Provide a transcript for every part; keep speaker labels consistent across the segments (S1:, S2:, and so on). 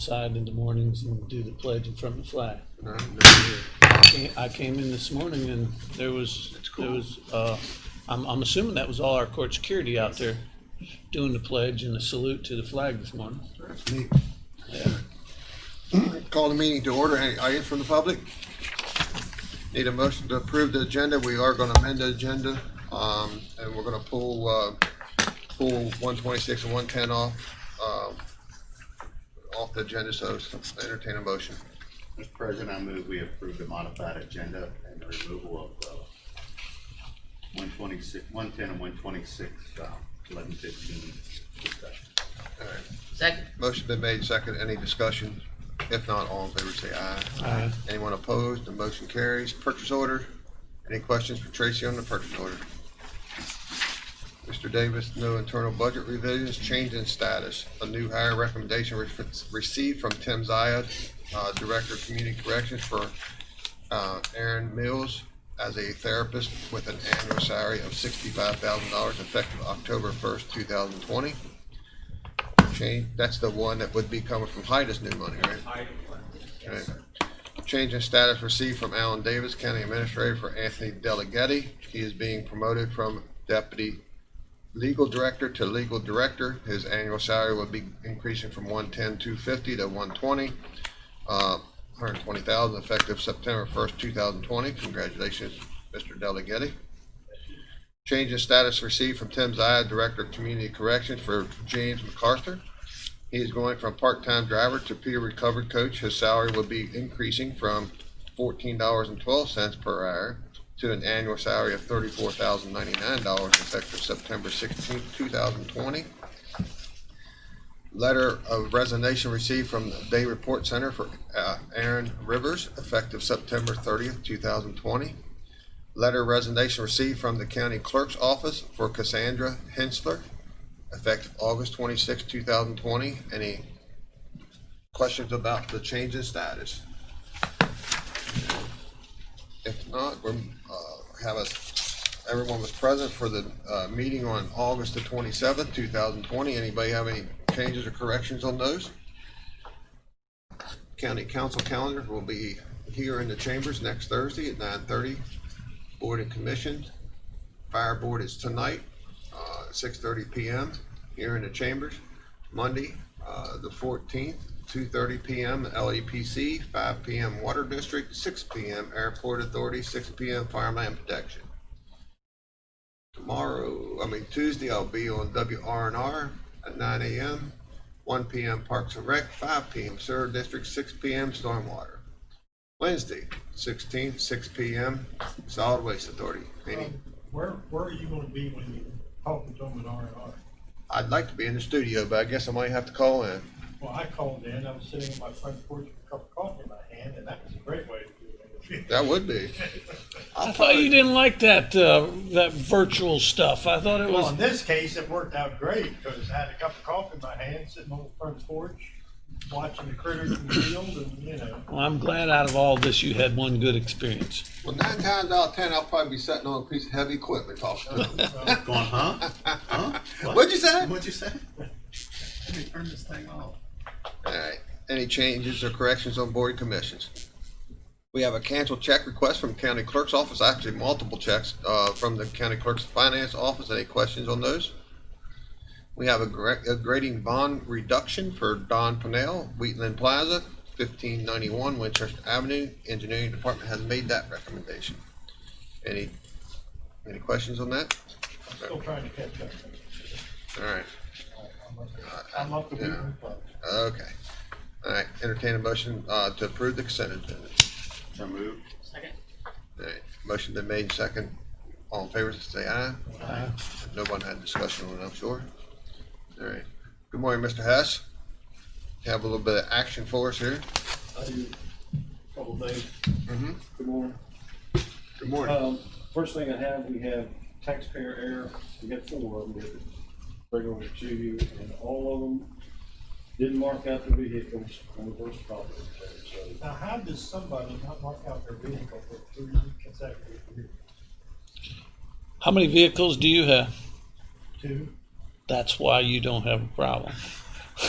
S1: outside in the mornings and do the pledge in front of the flag.
S2: No.
S1: I came in this morning and there was, I'm assuming that was all our court security out there doing the pledge and the salute to the flag this morning.
S2: That's neat.
S1: Yeah.
S2: Call the meeting to order. Any items from the public? Need a motion to approve the agenda. We are going to amend the agenda, and we're going to pull 126 and 110 off the agenda. So entertain a motion.
S3: Mr. President, I move we approve the modified agenda and the removal of 126, 110 and 126, 11:15 discussion.
S2: All right.
S4: Second.
S2: Motion been made. Second. Any discussion? If not, all in favor say aye.
S1: Aye.
S2: Anyone opposed? The motion carries. Purchase order. Any questions for Tracy on the purchase order? Mr. Davis, no internal budget revisions, change in status. A new hire recommendation received from Tim Zayed, Director of Community Corrections, for Aaron Mills as a therapist with an annual salary of $65,000 effective October 1st, 2020. Change, that's the one that would be coming from Hyda's new money, right?
S4: Yes, sir.
S2: Change in status received from Alan Davis, County Administrator, for Anthony Deleghetti. He is being promoted from Deputy Legal Director to Legal Director. His annual salary will be increasing from $110,250 to $120,000, $120,000 effective September 1st, 2020. Congratulations, Mr. Deleghetti. Change in status received from Tim Zayed, Director of Community Corrections, for James MacArthur. He is going from part-time driver to peer recovery coach. His salary will be increasing from $14.12 per hour to an annual salary of $34,099 effective September 16, 2020. Letter of resignation received from the Day Report Center for Aaron Rivers effective September 30th, 2020. Letter of resignation received from the County Clerk's Office for Cassandra Hensler effective August 26, 2020. Any questions about the change in status? If not, we're everyone was present for the meeting on August the 27th, 2020. Anybody have any changes or corrections on those? County Council calendar will be here in the chambers next Thursday at 9:30. Board and Commission. Fire Board is tonight, 6:30 p.m. here in the chambers. Monday, the 14th, 2:30 p.m. LEPC, 5 p.m. Water District, 6 p.m. Airport Authority, 6 p.m. Fireland Protection. Tuesday, I'll be on WRNR at 9 a.m., 1 p.m. Parks and Rec, 5 p.m. Sewer District, 6 p.m. Stormwater. Wednesday, 16th, 6 p.m. Solid Waste Authority.
S5: Where are you going to be when you talk to them at R&R?
S2: I'd like to be in the studio, but I guess I might have to call in.
S5: Well, I called in. I was sitting on my front porch with a cup of coffee in my hand, and that was a great way to do it.
S2: That would be.
S1: I thought you didn't like that, that virtual stuff. I thought it
S5: Well,
S1: was,
S5: in this case, it worked out great because I had a cup of coffee in my hand, sitting on the front porch, watching the critters in the field, and
S1: well, I'm glad out of all this you had one good experience.
S2: Well, 9 times out of 10, I'll probably be sitting on a piece of heavy equipment talking to them.
S3: Going, huh? Huh? What?
S2: What'd you say?
S3: What'd you say? Let me turn this thing off.
S2: All right. Any changes or corrections on board commissions? We have a canceled check request from County Clerk's Office, actually multiple checks from the County Clerk's Finance Office. Any questions on those? We have a grading bond reduction for Don Pennell, Wheatland Plaza, 1591 Winchester Avenue. Engineering Department has made that recommendation. Any questions on that?
S5: I'm still trying to catch up.
S2: All right.
S5: I'm up to
S2: Yeah.
S5: Wheatland Club.
S2: Okay. All right. Entertain a motion to approve the consent agenda.
S3: So moved.
S4: Second.
S2: All right. Motion been made second. All in favor, say aye.
S1: Aye.
S2: No one had discussion on it, I'm sure. All right. Good morning, Mr. Hess. Have a little bit of action for us here.
S6: I do a couple things.
S2: Mm-hmm.
S6: Good morning.
S2: Good morning.
S6: First thing we have taxpayer error. We got 4 of them that we're going to show you, and all of them didn't mark out their vehicles on the first property. So
S5: Now, how does somebody not mark out their vehicle for 3 consecutive years?
S1: How many vehicles do you have?
S5: 2?
S1: That's why you don't have a problem.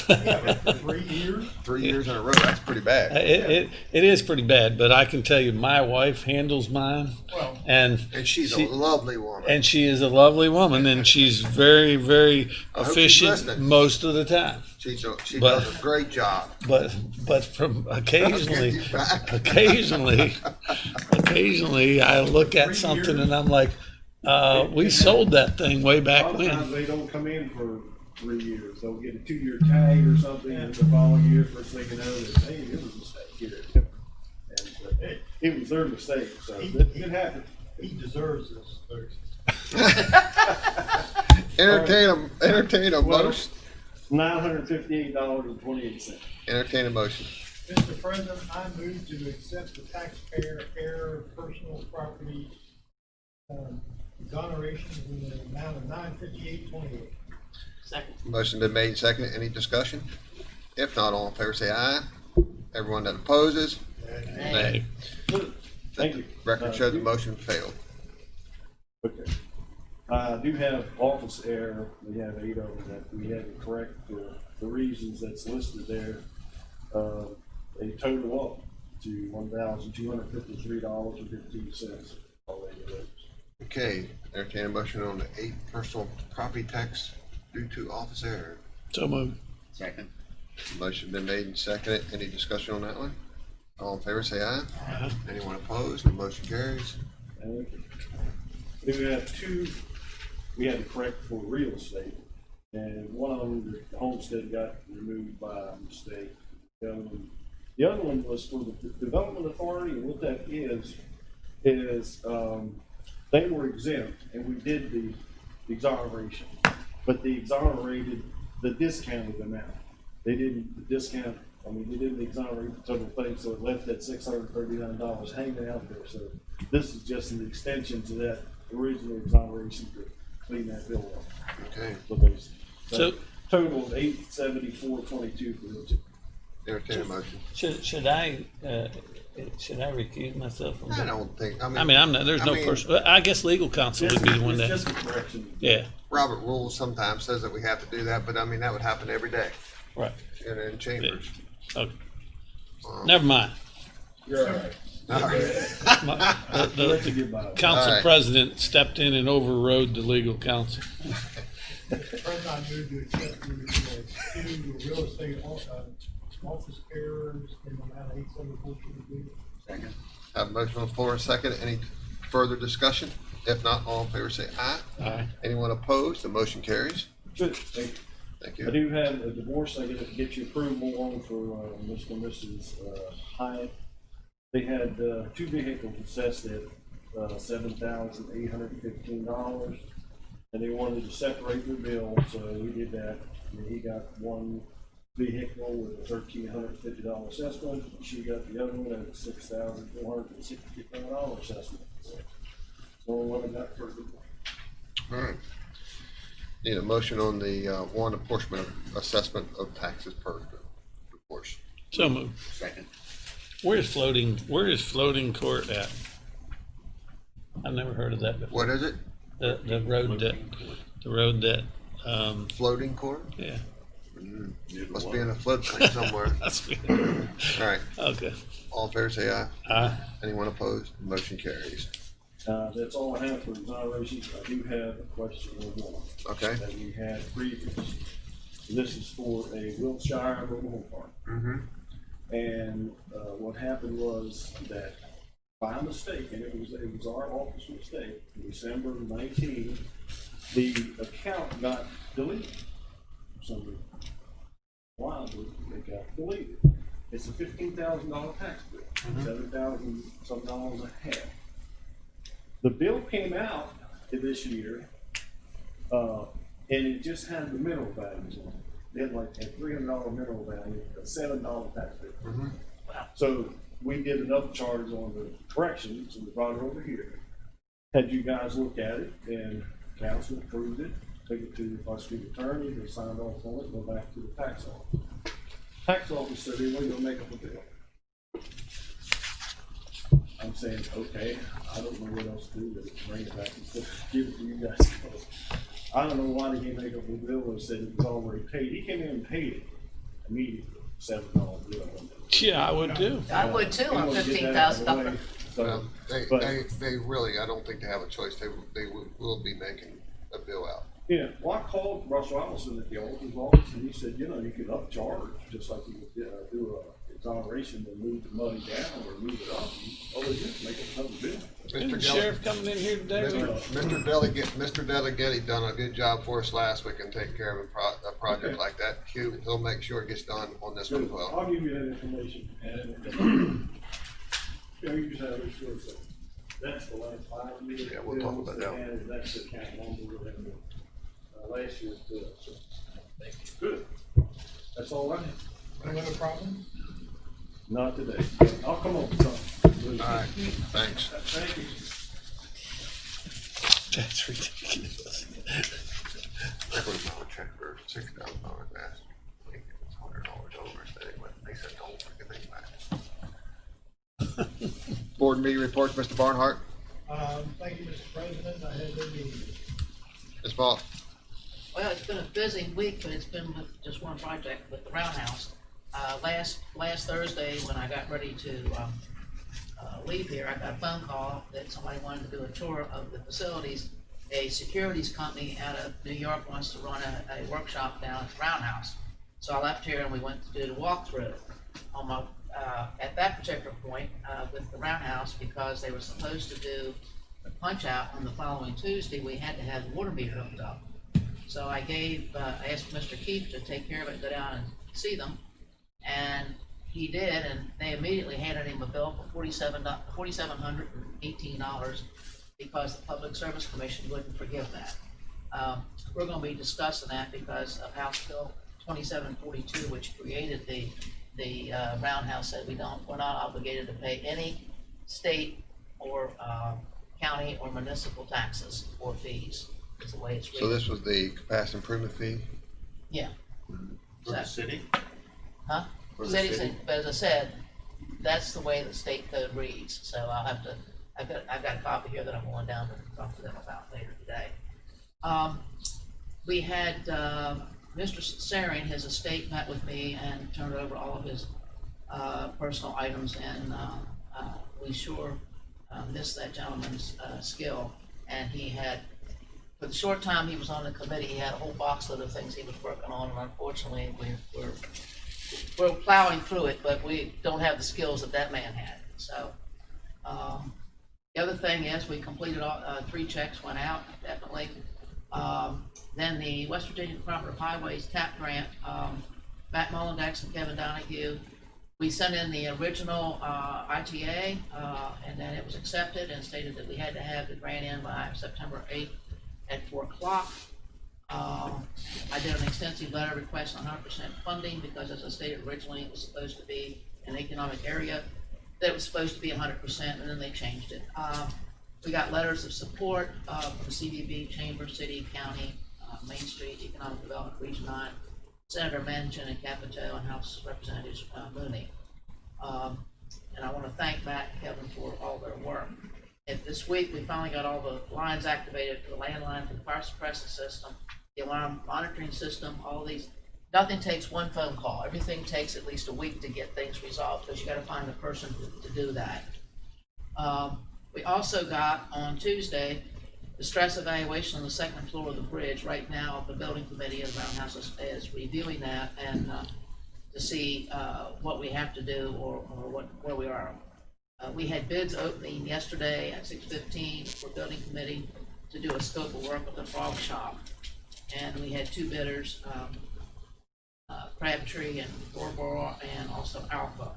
S5: Yeah, but for 3 years,
S2: 3 years in a row, that's pretty bad.
S1: It is pretty bad, but I can tell you, my wife handles mine,
S5: well,
S1: and
S2: And she's
S1: she-
S2: a lovely woman.
S1: and she is a lovely woman, and she's very, very
S2: I hope she's
S1: efficient
S2: listening.
S1: most of the time.
S2: She
S1: but-
S2: does a great job.
S1: But from
S2: I'll
S1: occasionally,
S2: get you back.
S1: occasionally I look at
S5: 3
S1: something
S5: years?
S1: and I'm like, we sold that thing way
S6: A
S1: back
S6: lot of times
S1: when.
S6: they don't come in for 3 years. They'll get a 2-year tag or something, and the following year, first thing you know, that, hey, it was a mistake here. And it was their mistake, so it happened.
S5: he deserves this.
S2: Entertain a
S6: Well-
S2: motion.
S6: $958.28.
S2: Entertain a motion.
S5: Mr. President, I move to accept the taxpayer error personal property exoneration in the amount of $958.28.
S2: Motion been made and seconded. Any discussion? If not, all in favor say aye. Everyone that opposes, nay.
S6: Thank you.
S2: Record show the motion failed.
S6: Okay. I do have office error. We have 8 of them that we had to correct for the reasons that's listed there. They total up to $1,253.15.
S2: Okay, entertain a motion on the 8 personal property tax due to office error.
S1: So moved.
S3: Second.
S2: Motion been made and seconded. Any discussion on that one? All in favor say aye. Anyone opposed? The motion carries.
S6: We have 2 we had to correct for real estate. And one of them, the homestead got removed by mistake. The other one was for the development authority, and what that is they were exempt, and we did the exoneration, but they exonerated the discounted amount. They didn't they didn't exonerate the total thing, so it left that $639 hanging out there. So this is just an extension to that original exoneration to clean that bill up.
S2: Okay,
S1: So
S6: Total of $874.22 for the 2.
S2: entertain a motion.
S1: should I recuse myself from
S2: I
S1: that?
S2: don't think,
S1: I mean, I'm not. There's no person. I guess legal counsel would be the one
S6: It's
S1: that.
S6: just a correction.
S1: Yeah.
S2: Robert rules sometimes says that we have to do that, but I mean, that would happen every day
S1: Right.
S2: in chambers.
S1: Okay. Never mind.
S6: You're all right.
S2: All right.
S1: The
S6: Let you get by.
S1: council
S2: All right.
S1: president stepped in and overrode the legal counsel.
S5: Mr. President, I move to accept the 2 real estate office errors in the amount of $874.22.
S3: Second.
S2: Have a motion on the floor and second. Any further discussion? If not, all in favor say aye.
S1: Aye.
S2: Anyone opposed? The motion carries.
S6: Good, thank you.
S2: Thank
S6: I
S2: you.
S6: do have a divorce I gotta get your approval on for, Mr. and Mrs. Hyatt. They had, 2 vehicles assessed at, $7,815, and they wanted to separate their bill, so we did that. And he got one vehicle with a $1,350 assessment, and she got the other one at a $6,465 assessment. So what I got for the
S2: All right. Need a motion on the one apportionment of assessment of taxes per divorce.
S1: So moved.
S3: Second.
S1: Where is floating court at? I've never heard of that before.
S2: What is it?
S1: The road that,
S2: Floating court?
S1: yeah.
S2: Must be in a floodplain somewhere.
S1: That's
S2: All right.
S1: okay.
S2: All in favor say aye.
S1: Aye.
S2: Anyone opposed? Motion carries.
S6: That's all I have for exonerations. I do have a question on one
S2: Okay.
S6: that we had previous. This is for a Wiltshire mobile home park.
S2: Mm-hmm.
S6: And what happened was that by mistake, and it was our office mistake, December 19, the account got deleted. For some reason. Why? It got deleted. It's a $15,000 tax bill, $7,000 some dollars a half. The bill came out this year, and it just had the mineral values on it. It had like a $300 mineral value, a $7 tax bill.
S2: Mm-hmm.
S6: So we did an upcharge on the corrections, and we brought it over here. Had you guys look at it, and council approved it, took it to the prosecuting attorney, they signed off on it, go back to the tax office. Tax office said they weren't gonna make up a bill. I'm saying, okay, I don't know what else to do with it, bring it back and give it to you guys. I don't know why they can't make up a bill and said it was already paid. He came in and paid it. immediately, $7 bill.
S1: Yeah, I would too.
S4: I would too,
S6: We
S4: on
S6: wanna get that out of the
S4: $15,000.
S6: way. So, but-
S2: They really, I don't think they have a choice. They will be making a bill out.
S6: Yeah, well, I called Russ Robinson at the auditor's office, and he said, you know, you could upcharge, just like you would do a exoneration to move the money down or move it up. All they do is make another bill.
S1: Isn't the
S2: Mr.
S1: sheriff coming in here today?
S2: Mr. Delegate done a good job for us last week and taking care of a project
S6: Okay.
S2: like that. He'll make sure it gets done on this one as well.
S6: I'll give you that information, and, you use that as sort of, that's the last 5 million.
S2: Yeah, we'll talk about that one.
S6: And that's the account number and last year's bill, so. Good. That's all I have.
S5: Any other problem?
S6: Not today. I'll come up with something.
S2: All right, thanks.
S6: Thank you.
S1: That's ridiculous.
S2: I put him on a check for $6,000 last week. It was $100 over, so they said don't freaking think about it. Board meeting reports, Mr. Barnhart.
S5: Thank you, Mr. President. I had no meeting.
S2: Ms. Ball.
S4: Well, it's been a busy week, but it's been with just one project with the Roundhouse. Last Thursday, when I got ready to, leave here, I got a phone call that somebody wanted to do a tour of the facilities. A securities company out of New York wants to run a workshop down at the Roundhouse. So I left here and we went to do the walkthrough on my, at that particular point, with the Roundhouse, because they were supposed to do the punch out on the following Tuesday, we had to have the water meter hooked up. So I asked Mr. Keefe to take care of it, go down and see them, and he did, and they immediately handed him a bill for $4,718 because the Public Service Commission wouldn't forgive that. We're gonna be discussing that because of House Bill 2742, which created the Roundhouse, said we're not obligated to pay any state or county or municipal taxes or fees, is the way it's
S2: So
S4: written.
S2: this was the capacity improvement fee?
S4: Yeah.
S3: For the city?
S4: Huh?
S3: For the
S4: City,
S3: city?
S4: but as I said, that's the way the state code reads, so I'll have to, I've got a copy here that I'm going down to talk to them about later today. We had, Mr. Saring, his estate, met with me and turned over all of his, personal items, and, we sure, missed that gentleman's, skill, and he had, for the short time he was on the committee, he had a whole box of things he was working on, and unfortunately, we're plowing through it, but we don't have the skills that man had, so. The other thing is, we completed all, 3 checks went out, definitely. Then the West Virginia Department of Highways TAP grant, Matt Mullendex and Kevin Donahue, we sent in the original, ITA, and then it was accepted and stated that we had to have the grant in by September 8th at 4 o'clock. I did an extensive letter requesting 100% funding because, as I stated originally, it was supposed to be an economic area that was supposed to be 100%, and then they changed it. We got letters of support from CVB, Chamber, City, County, Main Street, Economic Development, Region 9, Senator Manchin and Capito, and House Representatives Mooney. And I want to thank Matt and Kevin for all their work. And this week, we finally got all the lines activated for the landline, for the fire suppression system, the alarm monitoring system, all these. Nothing takes one phone call. Everything takes at least a week to get things resolved, because you got to find the person to do that. We also got on Tuesday the stress evaluation on the second floor of the bridge. Right now, the building committee of the Roundhouse is reviewing that and to see what we have to do or where we are. We had bids opening yesterday at 6:15 for building committee to do a scope of work with the frog shop, and we had 2 bidders. Crabtree and Rorborough, and also Alpha.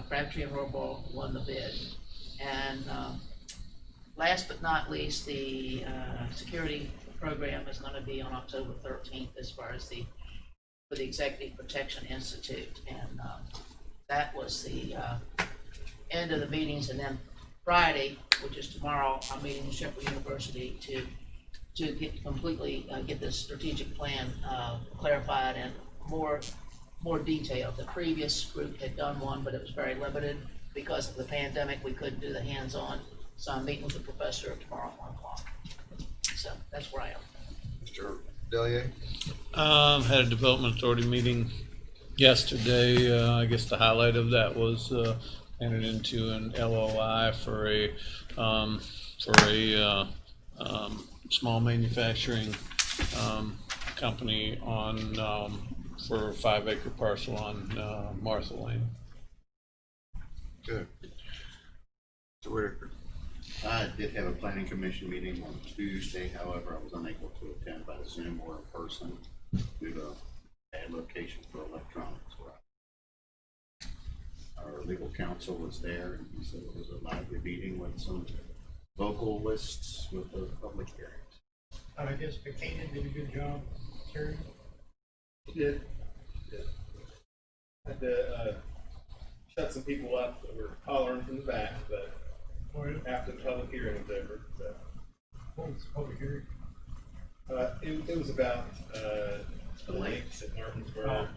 S4: Crabtree and Rorborough won the bid. And last but not least, the security program is going to be on October 13th as far as for the Executive Protection Institute. And that was the end of the meetings. And then Friday, which is tomorrow, I'm meeting with Shepherd University to completely get this strategic plan clarified and more detailed. The previous group had done one, but it was very limited because of the pandemic. We couldn't do the hands-on, so I'm meeting with the professor tomorrow at 1 o'clock. So that's where I am.
S2: Mr. Delia?
S1: Had a development authority meeting Yesterday, I guess the highlight of that was entered into an LOI for a small manufacturing company on for a 5 acre parcel on Martha Lane.
S2: Good. So we're,
S3: I did have a planning commission meeting on Tuesday, however, I was unable to attend by Zoom or in person due to bad location for electronics. Our legal counsel was there, and he said it was a lively meeting with some local lists with the public hearings.
S5: I guess Buchanan did a good job, Terry.
S7: Did. Had to shut some people up that were hollering from the back, but after the public hearing was over, so.
S5: What was the public hearing?
S7: It was about the lakes at Martinsburg.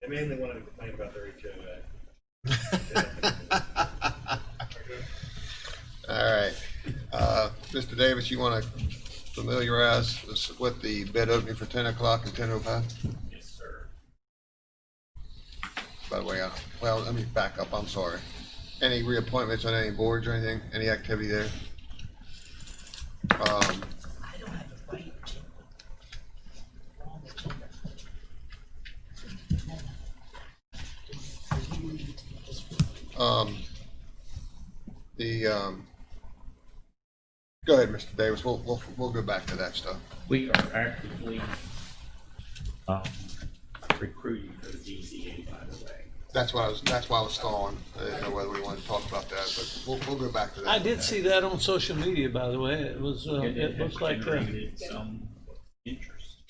S7: They mainly wanted to complain about their HOA.
S2: all right. Mr. Davis, you want to familiarize us with the bid opening for 10 o'clock and 10:05?
S7: Yes, sir.
S2: By the way, well, let me back up. I'm sorry. Any reappointments on any boards or anything? Any activity there?
S4: I don't have the right agenda. Wrong agenda.
S2: Go ahead, Mr. Davis. We'll go back to that stuff.
S8: We are actively recruiting for the GCA, by the way.
S2: That's why I was stalling. I didn't know whether we wanted to talk about that, but we'll go back to that.
S1: I did see that on social media, by the way. It was it
S8: It has
S1: looked like
S8: generated some interest.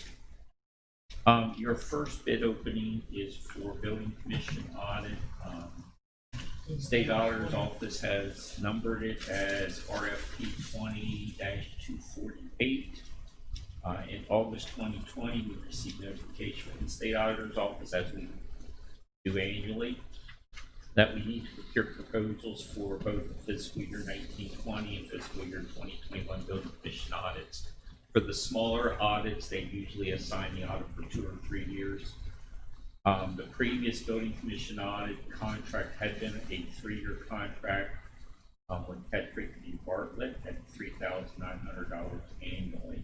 S8: Your first bid opening is for building commission audit. State Auditor's Office has numbered it as RFP 20-248. In August 2020, we received notification from the State Auditor's Office, as we do annually, that we need to procure proposals for both the fiscal year 1920 and fiscal year 2021 building commission audits. For the smaller audits, they usually assign the audit for 2 or 3 years. The previous building commission audit contract had been a 3-year contract with Patrick V. Bartlett at $3,900 annually.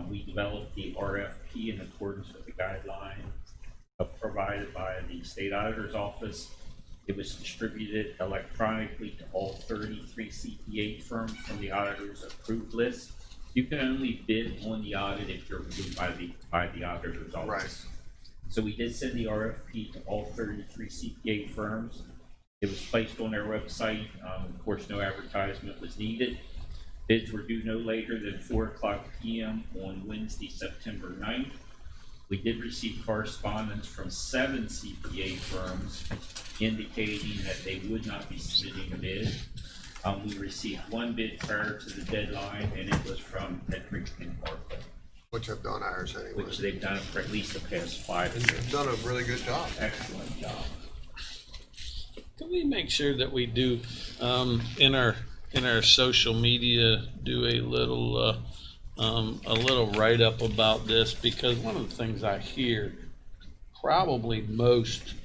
S8: We developed the RFP in accordance with the guidelines provided by the State Auditor's Office. It was distributed electronically to all 33 CPA firms from the auditor's approved list. You can only bid on the audit if you're approved by the auditor's office.
S2: Right.
S8: So we did send the RFP to all 33 CPA firms. It was placed on their website. Of course, no advertisement was needed. Bids were due no later than 4:00 p.m. on Wednesday, September 9th. We did receive correspondence from 7 CPA firms indicating that they would not be submitting a bid. We received 1 bid prior to the deadline, and it was from Patrick and Bartlett,
S2: Which have done ours anyway.
S8: which they've done for at least the past 5
S2: And
S8: years.
S2: they've done a really good job.
S8: Excellent job.
S1: Can we make sure that we do in our social media do a little write up about this, because one of the things I hear probably most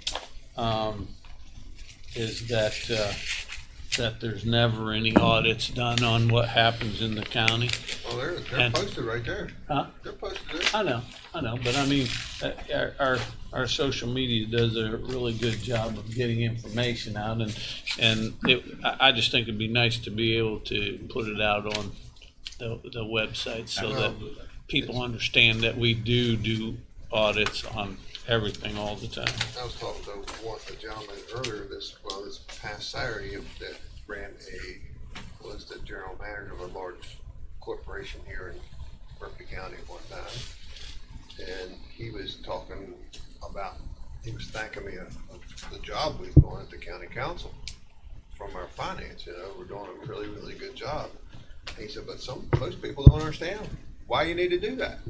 S1: is that there's never any audits done on what happens in the county.
S2: Well, they're
S1: And-
S2: posted right there.
S1: Huh?
S2: They're posted there.
S1: I know, but I mean, our social media does a really good job of getting information out, and I just think it'd be nice to be able to put it out on the website so that people understand that we do audits on everything all the time.
S2: I was talking to a gentleman earlier this past Saturday that was the general manager of a large corporation here in Berkeley County at one time. And he was thanking me of the job we've done at the county council from our finance. We're doing a really, really good job. He said, but most people don't understand why you need to do that.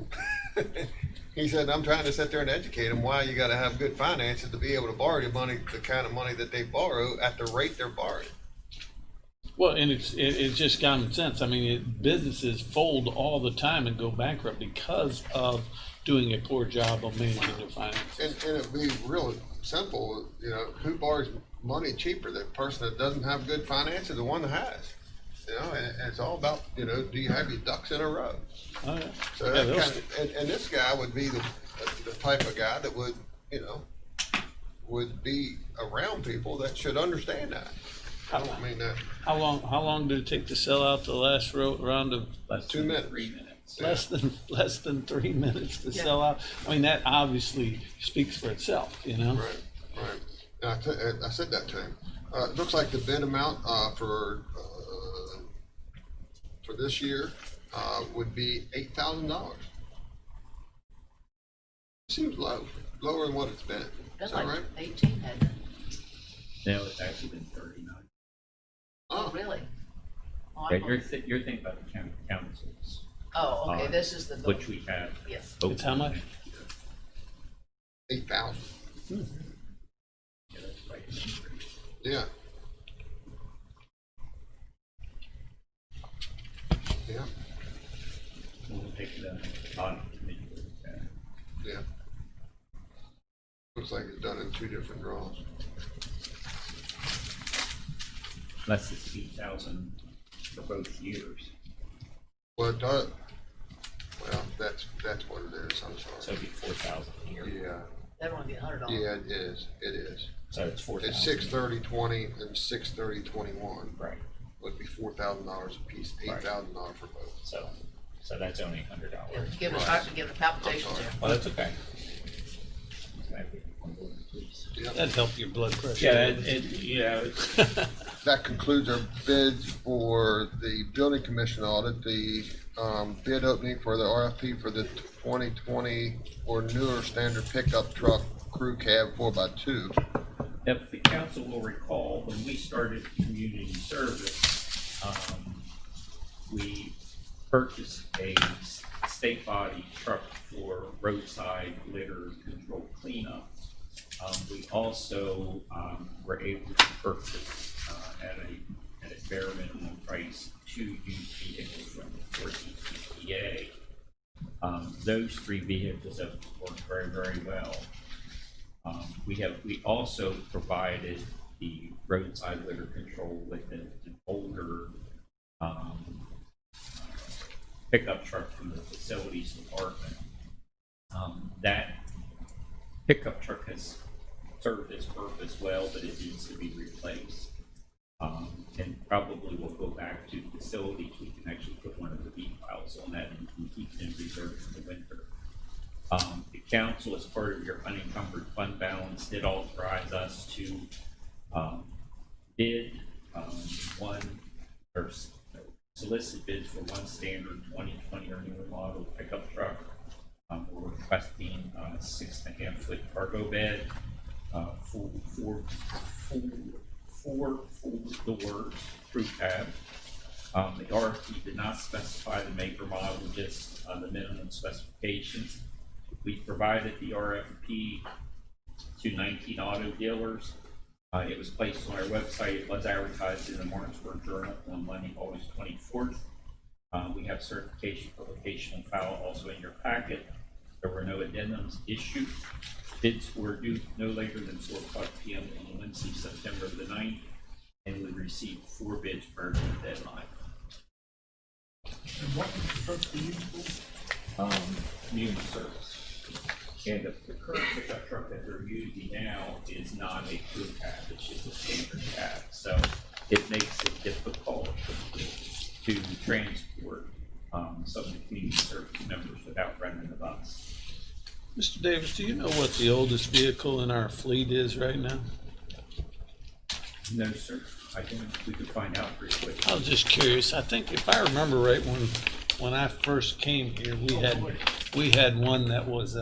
S2: He said, I'm trying to sit there and educate them why you got to have good finances to be able to borrow the kind of money that they borrow at the rate they're borrowing.
S1: Well, and it's just common sense. I mean, businesses fold all the time and go bankrupt because of doing a poor job of managing their finances.
S2: And it'd be really simple, you know, who borrows money cheaper? The person that doesn't have good finances, or the one that has? You know, and it's all about, you know, do you have your ducks in a row?
S1: Oh, yeah.
S2: So
S1: Yeah,
S2: that
S1: they'll
S2: kind of, and this guy would be the type of guy that would, you know, would be around people that should understand that. I don't mean that.
S1: How long did it take to sell out the last round of
S8: Less
S2: 2
S8: than
S2: minutes.
S8: 3 minutes.
S1: less than 3 minutes to
S4: Yeah.
S1: sell out? I mean, that obviously speaks for itself, you know?
S2: Right, right. And I said that to him. It looks like the bid amount for this year would be $8,000. Seems low, lower than what it's been.
S4: Been
S2: Is that
S4: like
S2: right?
S4: 18, hadn't it?
S8: No, it's actually been 39.
S4: Oh, really? Oh,
S8: Yeah,
S4: I
S8: you're,
S4: thought-
S8: you're thinking about the county councils,
S4: Oh, okay, this is the.
S8: which we have.
S4: Yes.
S1: It's how much?
S2: 8,000.
S8: Yeah, that's right.
S2: Yeah. Yeah,
S8: We'll take the non-committee with that.
S2: yeah. Looks like it's done in 2 different draws.
S8: Less than 8,000 for both years,
S2: Well, it does. Well, that's what it is. I'm
S8: so
S2: sorry.
S8: it'd be 4,000 a year.
S2: Yeah,
S4: That'd only be $100.
S2: yeah, it is. It is.
S8: So it's 4,000.
S2: It's 6/30/20 and 6/30/21
S8: Right,
S2: would be $4,000 a piece, $8,000 for both.
S8: so that's only $100.
S4: Yeah, give it,
S2: Right.
S4: start to give it palpitations
S2: I'm sorry.
S4: here.
S8: Well, that's okay. One more, please.
S1: That'd help your blood pressure.
S8: Yeah,
S2: That concludes our bids for the building commission audit. The bid opening for the RFP for the 2020 or newer standard pickup truck crew cab 4x2.
S8: If the council will recall, when we started community service, we purchased a state body truck for roadside litter control cleanup. We also were able to purchase at a bare minimum price 2 used vehicles from the Ford EPA. Those 3 vehicles have worked very, very well. We also provided the roadside litter control with an older pickup truck from the facilities department. That pickup truck has served its purpose well, but it needs to be replaced. And probably we'll go back to facilities. We can actually put one of the V-files on that and keep it in reserve for the winter. The council, as part of your unencumbered fund balance, did authorize us to bid one, or solicit bids for one standard 2020 or newer model pickup truck. We're requesting 6.5 foot cargo bed, four doors, crew cab. The RFP did not specify the make or model, just the minimum specifications. We provided the RFP to 19 auto dealers. It was placed on our website. It was advertised in the Martinsburg Journal on Monday, August 24th. We have certification publication on file also in your packet. There were no addendums issued. Bids were due no later than 4:00 p.m. on Wednesday, September the 9th, and we received 4 bids prior to the deadline.
S5: And what was the truck for you for?
S8: Community service. And the current pickup truck that they're using now is not a crew cab, it's just a standard cab. So it makes it difficult to transport some of the community service members without renting a bus.
S1: Mr. Davis, do you know what the oldest vehicle in our fleet is right now?
S8: No, sir. I think we could find out pretty quick.
S1: I was just curious. I think if I remember right, when I first came here, we had one that was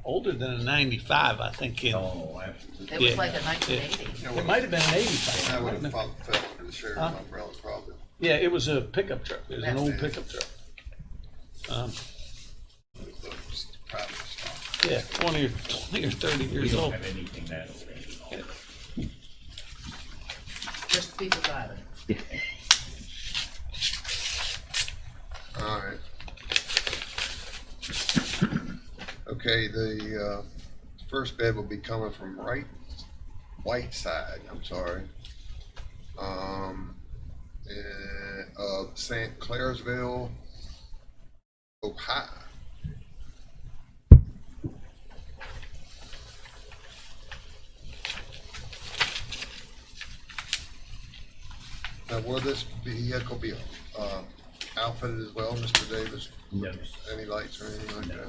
S1: older than a 95, I think.
S8: Oh, absolutely.
S4: It was
S1: Yeah.
S4: like a 1980.
S1: It might have been an 85.
S2: That would
S1: wasn't
S2: have
S1: it?
S2: fell under the sheriff's
S1: Huh?
S2: umbrella probably.
S1: Yeah, it was a pickup truck. It was an old pickup truck.
S2: Private stuff.
S1: Yeah, 20 or 30
S8: We
S1: years
S8: don't
S1: old.
S8: have anything that old anymore.
S4: Just the people driving.
S2: All right. Okay, the first bid will be coming from Whiteside, I'm sorry. Of St. Clairsville, Ohio. Now, will this vehicle be outfitted as well, Mr. Davis?
S8: No,
S2: Any lights or anything like that?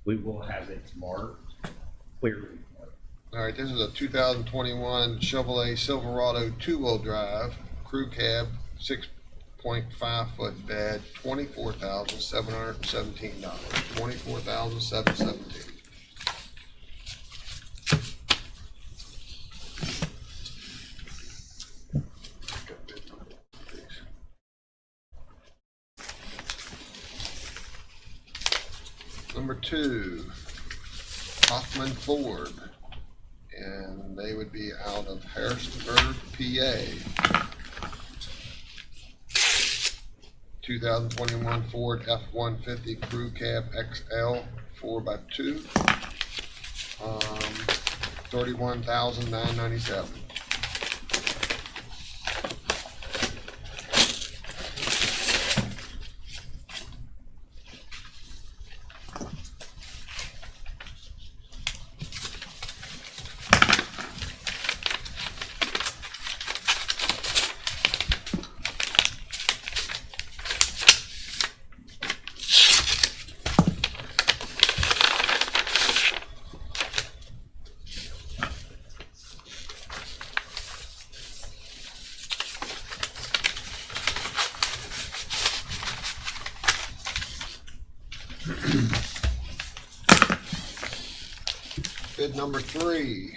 S8: we will have it marked, clearly marked.
S2: All right, this is a 2021 Chevrolet Silverado two-wheel drive, crew cab, 6.5 foot bed, $24,717. $24,717. Number two, Hoffman Ford, and they would be out of Harrisonburg, PA. 2021 Ford F-150 Crew Cab XL 4x2, $31,997. Bid number three.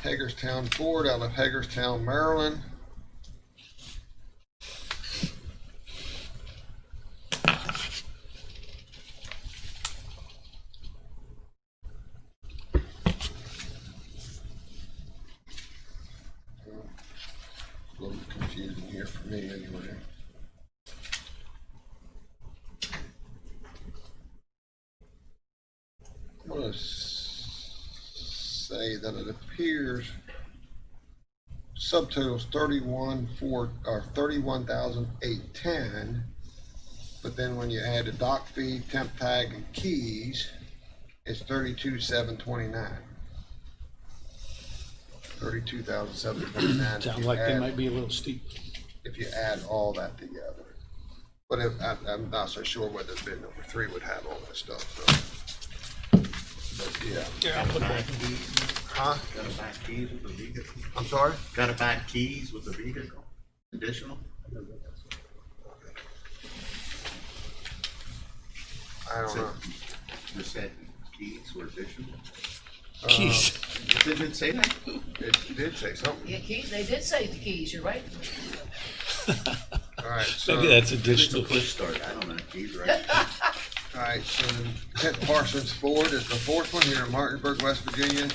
S2: Hagerstown Ford out of Hagerstown, Maryland. A little confusing here for me anyway. I'm going to say that it appears subtotals 31,810, but then when you add the dock fee, temp tag, and keys, it's 32,729. 32,729.
S1: Sounds like they might be a little steep.
S2: If you add all that together. But I'm not so sure whether bid number three would have all that stuff. So. But yeah.
S1: Yeah, I'll put that.
S2: Huh?
S3: Gotta buy keys with the vehicle?
S2: I'm sorry?
S3: Gotta buy keys with the vehicle? Additional?
S2: I don't know.
S3: Just said keys were additional?
S1: Keys.
S3: Did it say that?
S2: It did say something.
S4: Yeah, keys, they did say the keys, you're right.
S2: All right, so.
S1: Maybe that's
S3: It's a
S1: additional.
S3: quick start. I don't know. Keys, right?
S2: All right, so Kent Parsons Ford is the fourth one here in Martinsburg, West Virginia.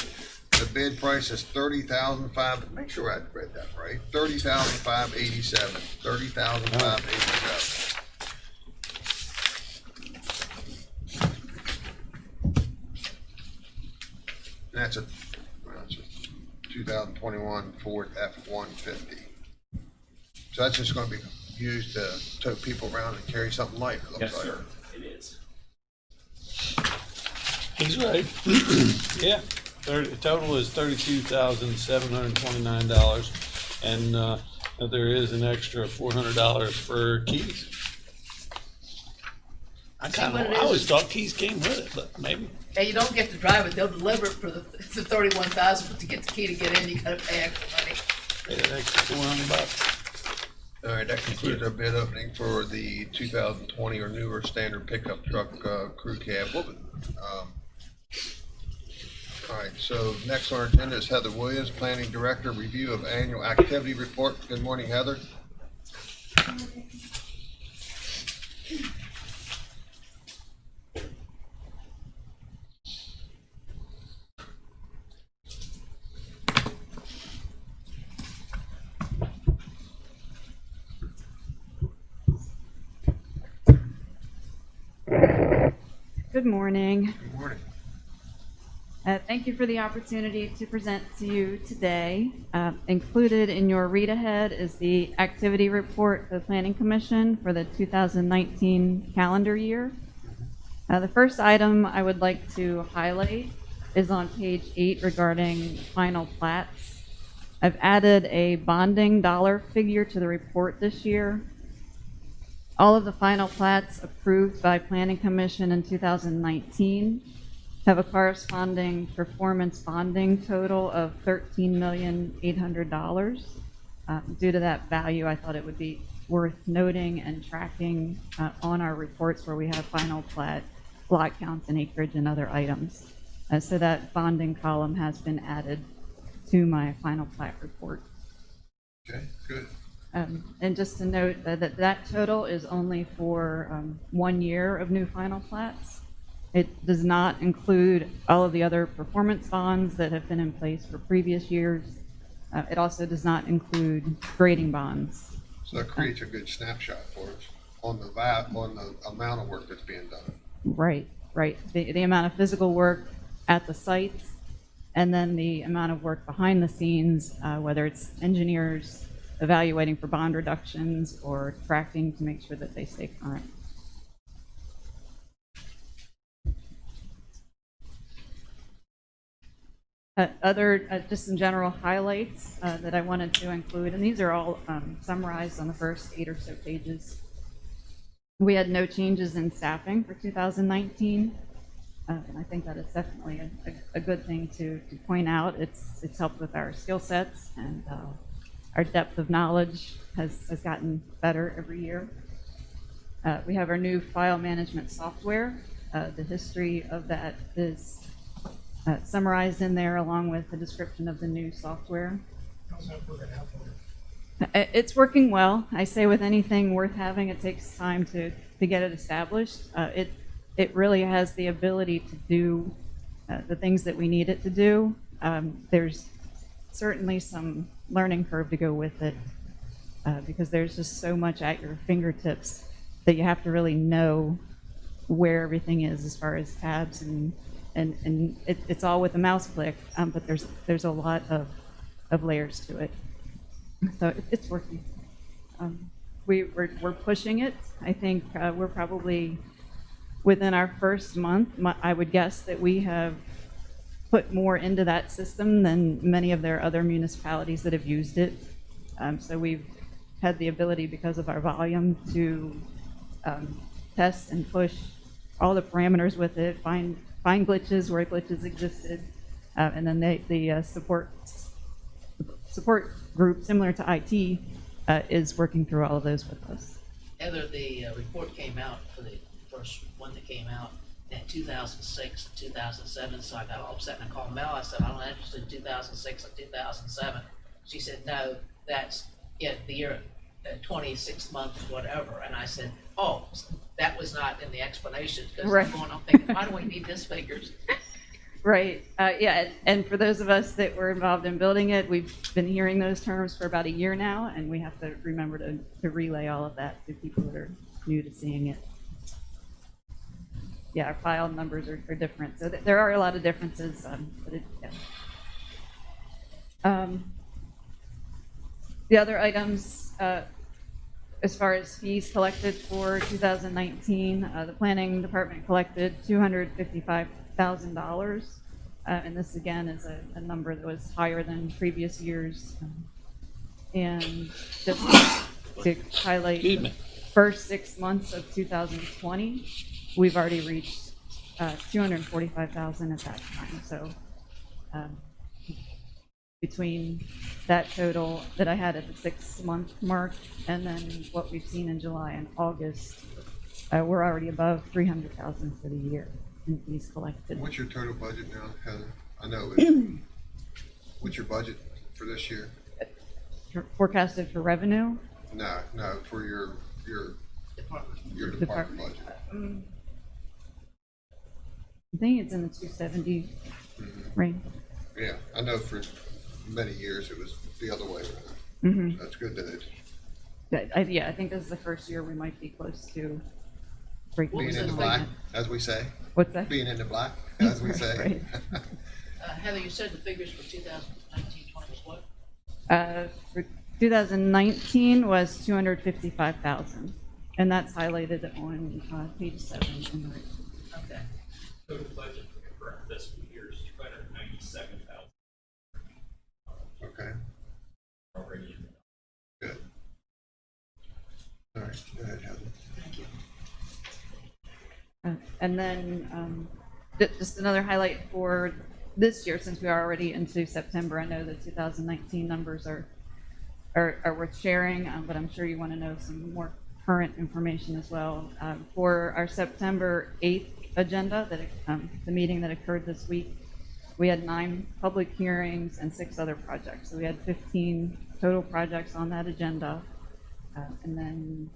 S2: The bid price is $30,500. Make sure I read that right. $30,587. $30,587. And that's a 2021 Ford F-150. So that's just going to be used to tow people around and carry something light. It looks
S8: Yes,
S2: like.
S8: sir, it is.
S1: He's right. Yeah, the total is $32,729, and there is an extra $400 for keys. I always thought keys came with it, but maybe.
S4: And you don't get to drive it, they'll deliver it for the 31,000, but to get the key to get in, you gotta pay extra money.
S1: Pay that extra $400.
S2: All right, that concludes our bid opening for the 2020 or newer standard pickup truck crew cab. All right, so next on our agenda is Heather Williams, Planning Director, review of annual activity report. Good morning, Heather.
S9: Good morning.
S2: Good morning.
S9: Thank you for the opportunity to present to you today. Included in your read ahead is the activity report for the Planning Commission for the 2019 calendar year. The first item I would like to highlight is on page 8 regarding final plats. I've added a bonding dollar figure to the report this year. All of the final plats approved by Planning Commission in 2019 have a corresponding performance bonding total of $13,800,000. Due to that value, I thought it would be worth noting and tracking on our reports where we have final plat, lot counts and acreage and other items. So that bonding column has been added to my final plat report.
S2: Okay, good.
S9: And just to note that total is only for 1 year of new final plats. It does not include all of the other performance bonds that have been in place for previous years. It also does not include grading bonds.
S2: So that creates a good snapshot for us on the amount of work that's being done.
S9: Right. The amount of physical work at the sites, and then the amount of work behind the scenes, whether it's engineers evaluating for bond reductions or tracking to make sure that they stay current. Just some general highlights that I wanted to include, and these are all summarized on the first 8 or so pages. We had no changes in staffing for 2019, and I think that is definitely a good thing to point out. It's helped with our skill sets, and our depth of knowledge has gotten better every year. We have our new file management software. The history of that is summarized in there along with the description of the new software.
S5: How's that working out for you?
S9: It's working well. I say with anything worth having, it takes time to get it established. It really has the ability to do the things that we need it to do. There's certainly some learning curve to go with it because there's just so much at your fingertips that you have to really know where everything is as far as tabs and it's all with a mouse click, but there's a lot of layers to it. So it's working. We're pushing it. I think we're probably within our first month. I would guess that we have put more into that system than many of their other municipalities that have used it. So we've had the ability, because of our volume, to test and push all the parameters with it, find glitches where glitches existed, and then the support group similar to IT is working through all of those with us.
S4: Heather, the report came out for the first one that came out in 2006 and 2007, so I got all upset and I called Mel. I said, I'm not interested in 2006 and 2007. She said, no, that's the year 26th month, whatever. And I said, oh, that was not in the explanation, because
S9: Right.
S4: I'm going on thinking, why do we need this figures?
S9: Right. Yeah. And for those of us that were involved in building it, we've been hearing those terms for about a year now, and we have to remember to relay all of that to people that are new to seeing it. Yeah, our file numbers are different, so there are a lot of differences. But the other items, as far as fees collected for 2019, the planning department collected $255,000, and this again is a number that was higher than previous years. And just to highlight the first 6 months of 2020, we've already reached $245,000 at that time. So between that total that I had at the 6-month mark and then what we've seen in July and August, we're already above 300,000 for the year in fees collected.
S2: What's your total budget now, Heather? I know it. What's your budget for this year?
S9: Forecasted for revenue?
S2: No, for your department budget.
S9: I think it's in the 270 range.
S2: Yeah, I know for many years it was the other way around.
S9: Mm-hmm.
S2: That's good that it's
S9: Yeah, I think this is the first year we might be close to breaking
S2: being in the black, as we say.
S9: What's that?
S2: Being in the black, as we say.
S9: Right.
S4: Heather, you said the figures for 2019-20 was what?
S9: For 2019 was 255,000, and that's highlighted on page 7 in the report.
S4: Okay.
S8: Total budget for the current fiscal year is 297,000
S2: Okay,
S8: already in.
S2: good. All right, go ahead, Heather.
S4: Thank you.
S9: And then just another highlight for this year, since we are already into September. I know the 2019 numbers are worth sharing, but I'm sure you want to know some more current information as well. For our September 8th agenda, the meeting that occurred this week, we had 9 public hearings and 6 other projects. So we had 15 total projects on that agenda, and then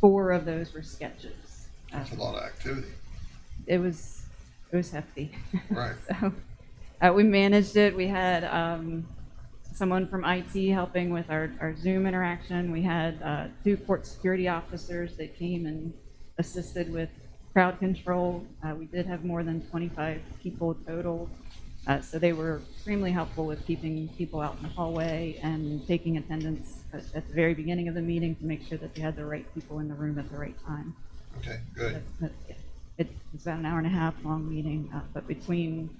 S9: 4 of those were sketches.
S2: That's a lot of activity.
S9: It was hefty.
S2: Right.
S9: So we managed it. We had someone from IT helping with our Zoom interaction. We had 2 court security officers that came and assisted with crowd control. We did have more than 25 people total. So they were extremely helpful with keeping people out in the hallway and taking attendance at the very beginning of the meeting to make sure that they had the right people in the room at the right time.
S2: Okay, good.
S9: It was about an hour and a half long meeting, but between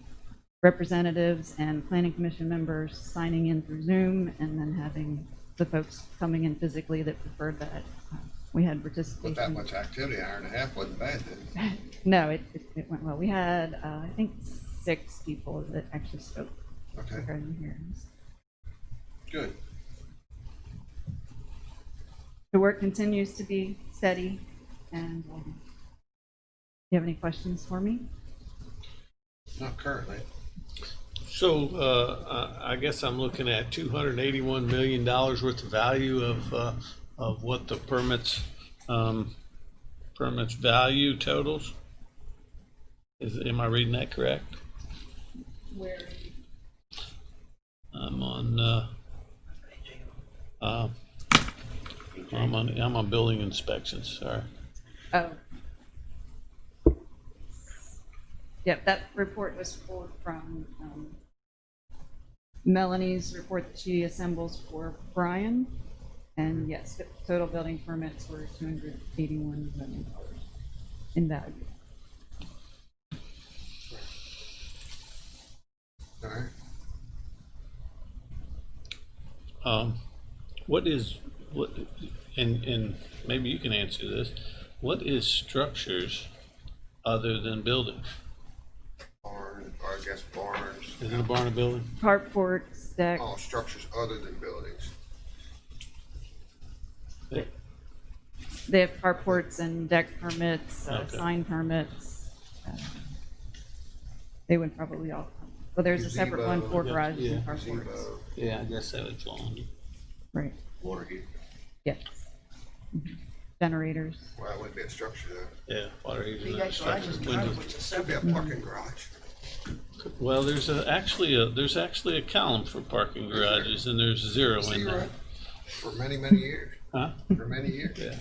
S9: representatives and planning commission members signing in through Zoom and then having the folks coming in physically that preferred that, we had participation.
S2: With that much activity, an hour and a half wasn't bad, then.
S9: No, it went well. We had, I think, 6 people that actually spoke
S2: Okay,
S9: regarding the hearings.
S2: good.
S9: The work continues to be steady, and do you have any questions for me?
S2: Not currently.
S1: So, I guess I'm looking at $281 million worth of value of what the permits value totals. Am I reading that correct?
S4: Where?
S1: I'm on, I'm on building inspections, sorry.
S9: Oh. Yep, that report was pulled from Melanie's report that she assembles for Brian. And yes, the total building permits were $281 million in value.
S2: All right.
S1: And maybe you can answer this, what is structures other than buildings?
S2: Barn, or I guess barns.
S1: Isn't a barn a building?
S9: Carports, decks.
S2: Oh, structures other than buildings.
S9: They have carports and deck permits,
S1: Okay.
S9: sign permits. They would probably all, well, there's a separate one for
S1: Gazebo,
S9: garages and
S1: yeah,
S9: carports.
S2: Gazebo,
S1: Yeah, I guess that would fall under.
S9: Right,
S2: water heater.
S9: yes. Generators.
S2: Well, that wouldn't be a structure though.
S1: Yeah, water
S4: You
S1: heater.
S4: got garages and
S1: Windows.
S4: which is
S2: Could be a
S4: separate.
S2: parking garage.
S1: Well, there's actually a column for parking garages, and there's 0 in there.
S2: Zero. For many, many years.
S1: Huh?
S2: For many years.
S1: Yeah.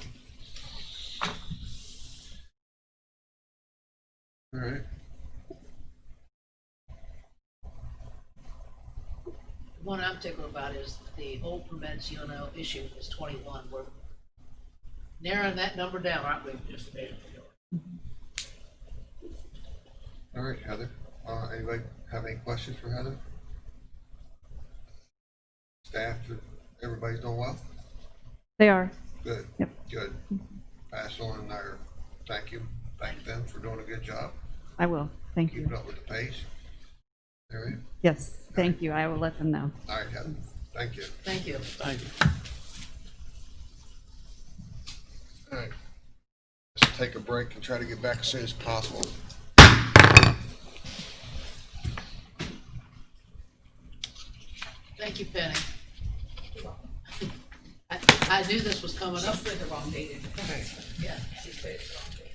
S2: All right.
S4: One I'm particular about is the old permits, issue is 21. We're narrowing that number down, aren't we? Just a bit.
S2: All right, Heather. Anybody have any questions for Heather? Staff, everybody's doing well?
S9: They are.
S2: Good.
S9: Yep.
S2: Good. Pass on our thank them for doing a good job,
S9: I will. Thank
S2: keeping
S9: you.
S2: up with the pace. All right.
S9: Yes. Thank you. I will let them know.
S2: All right, Heather. Thank you.
S4: Thank you.
S1: Thank you.
S2: All right. Let's take a break and try to get back as soon as possible.
S4: Thank you, Penny. I knew this was coming up.
S10: She put the wrong date in.
S4: Yeah.
S10: She put it wrong date.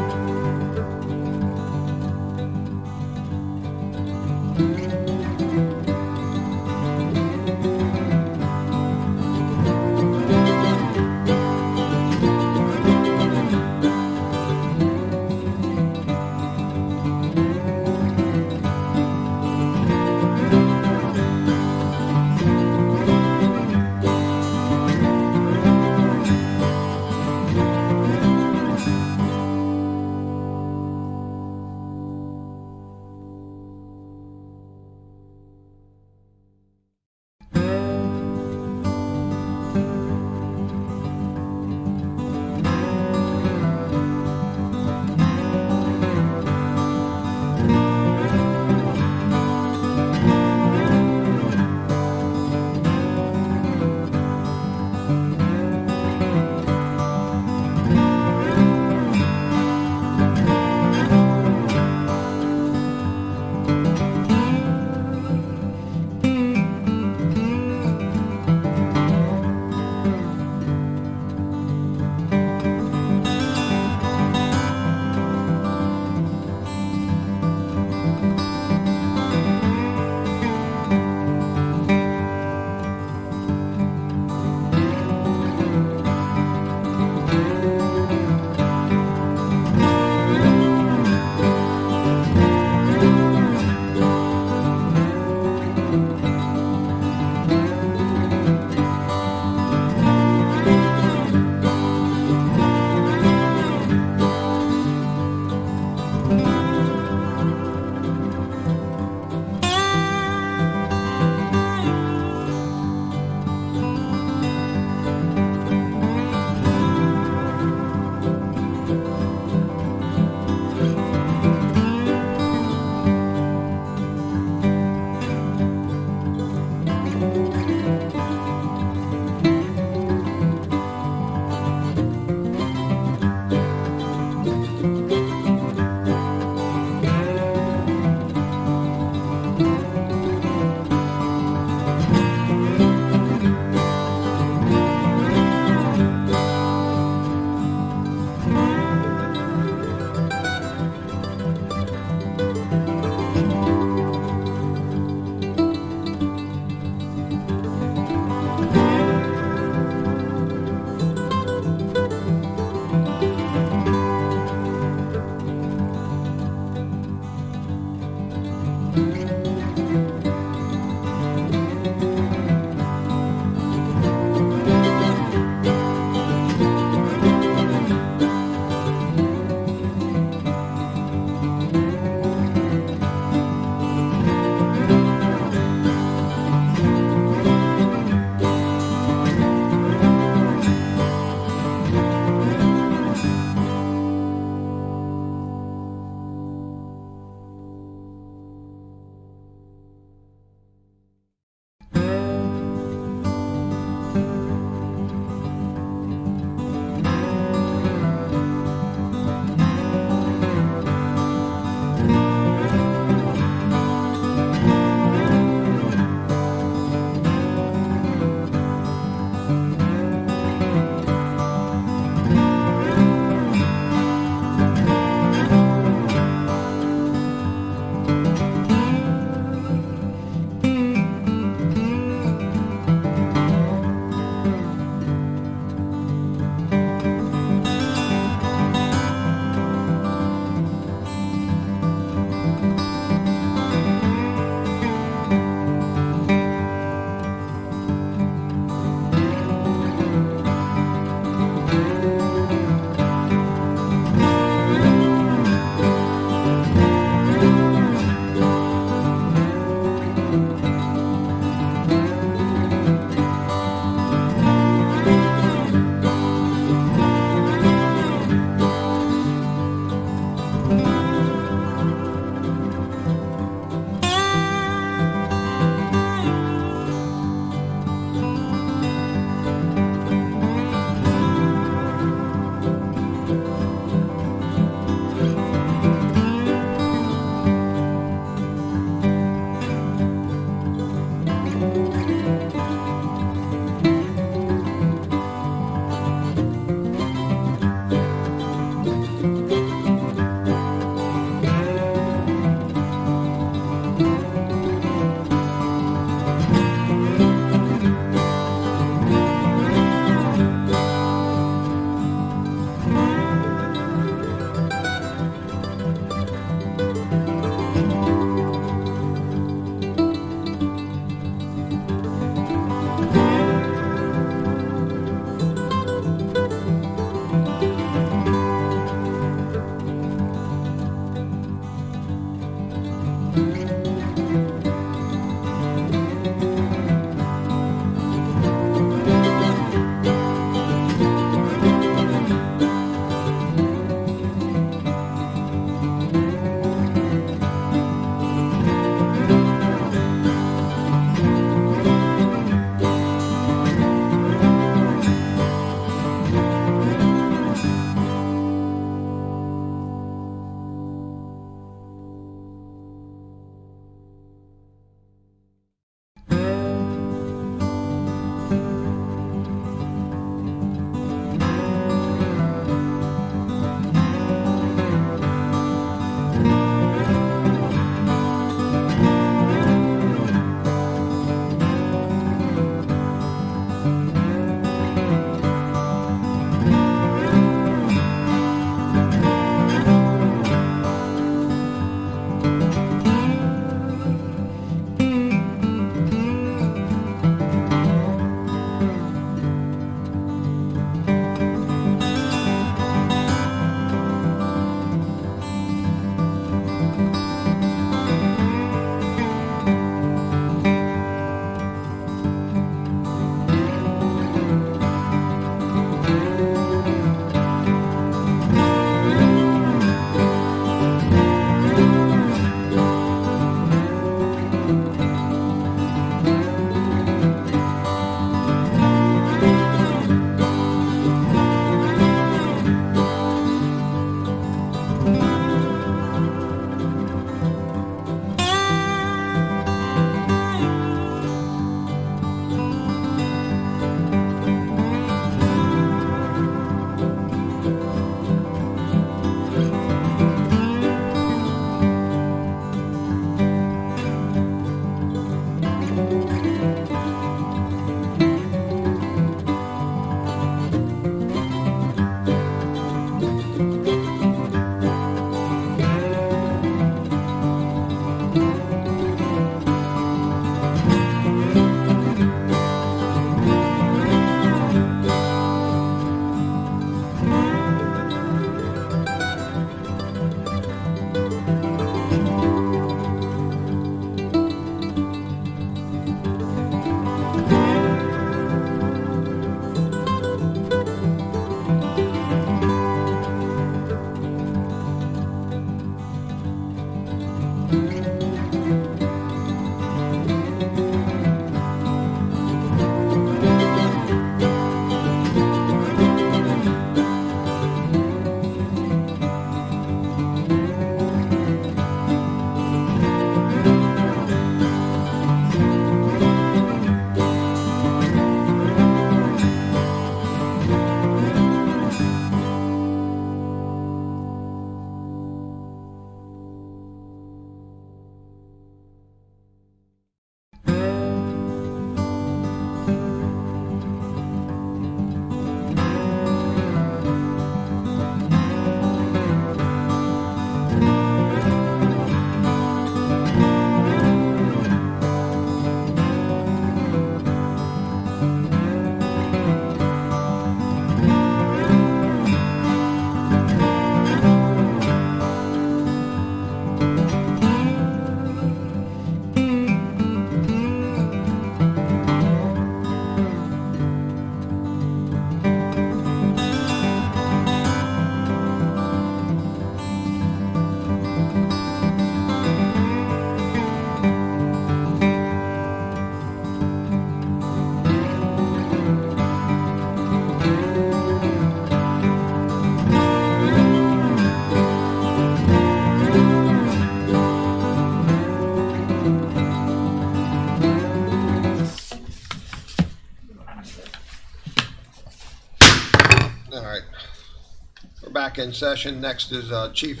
S2: back in session. Next is Chief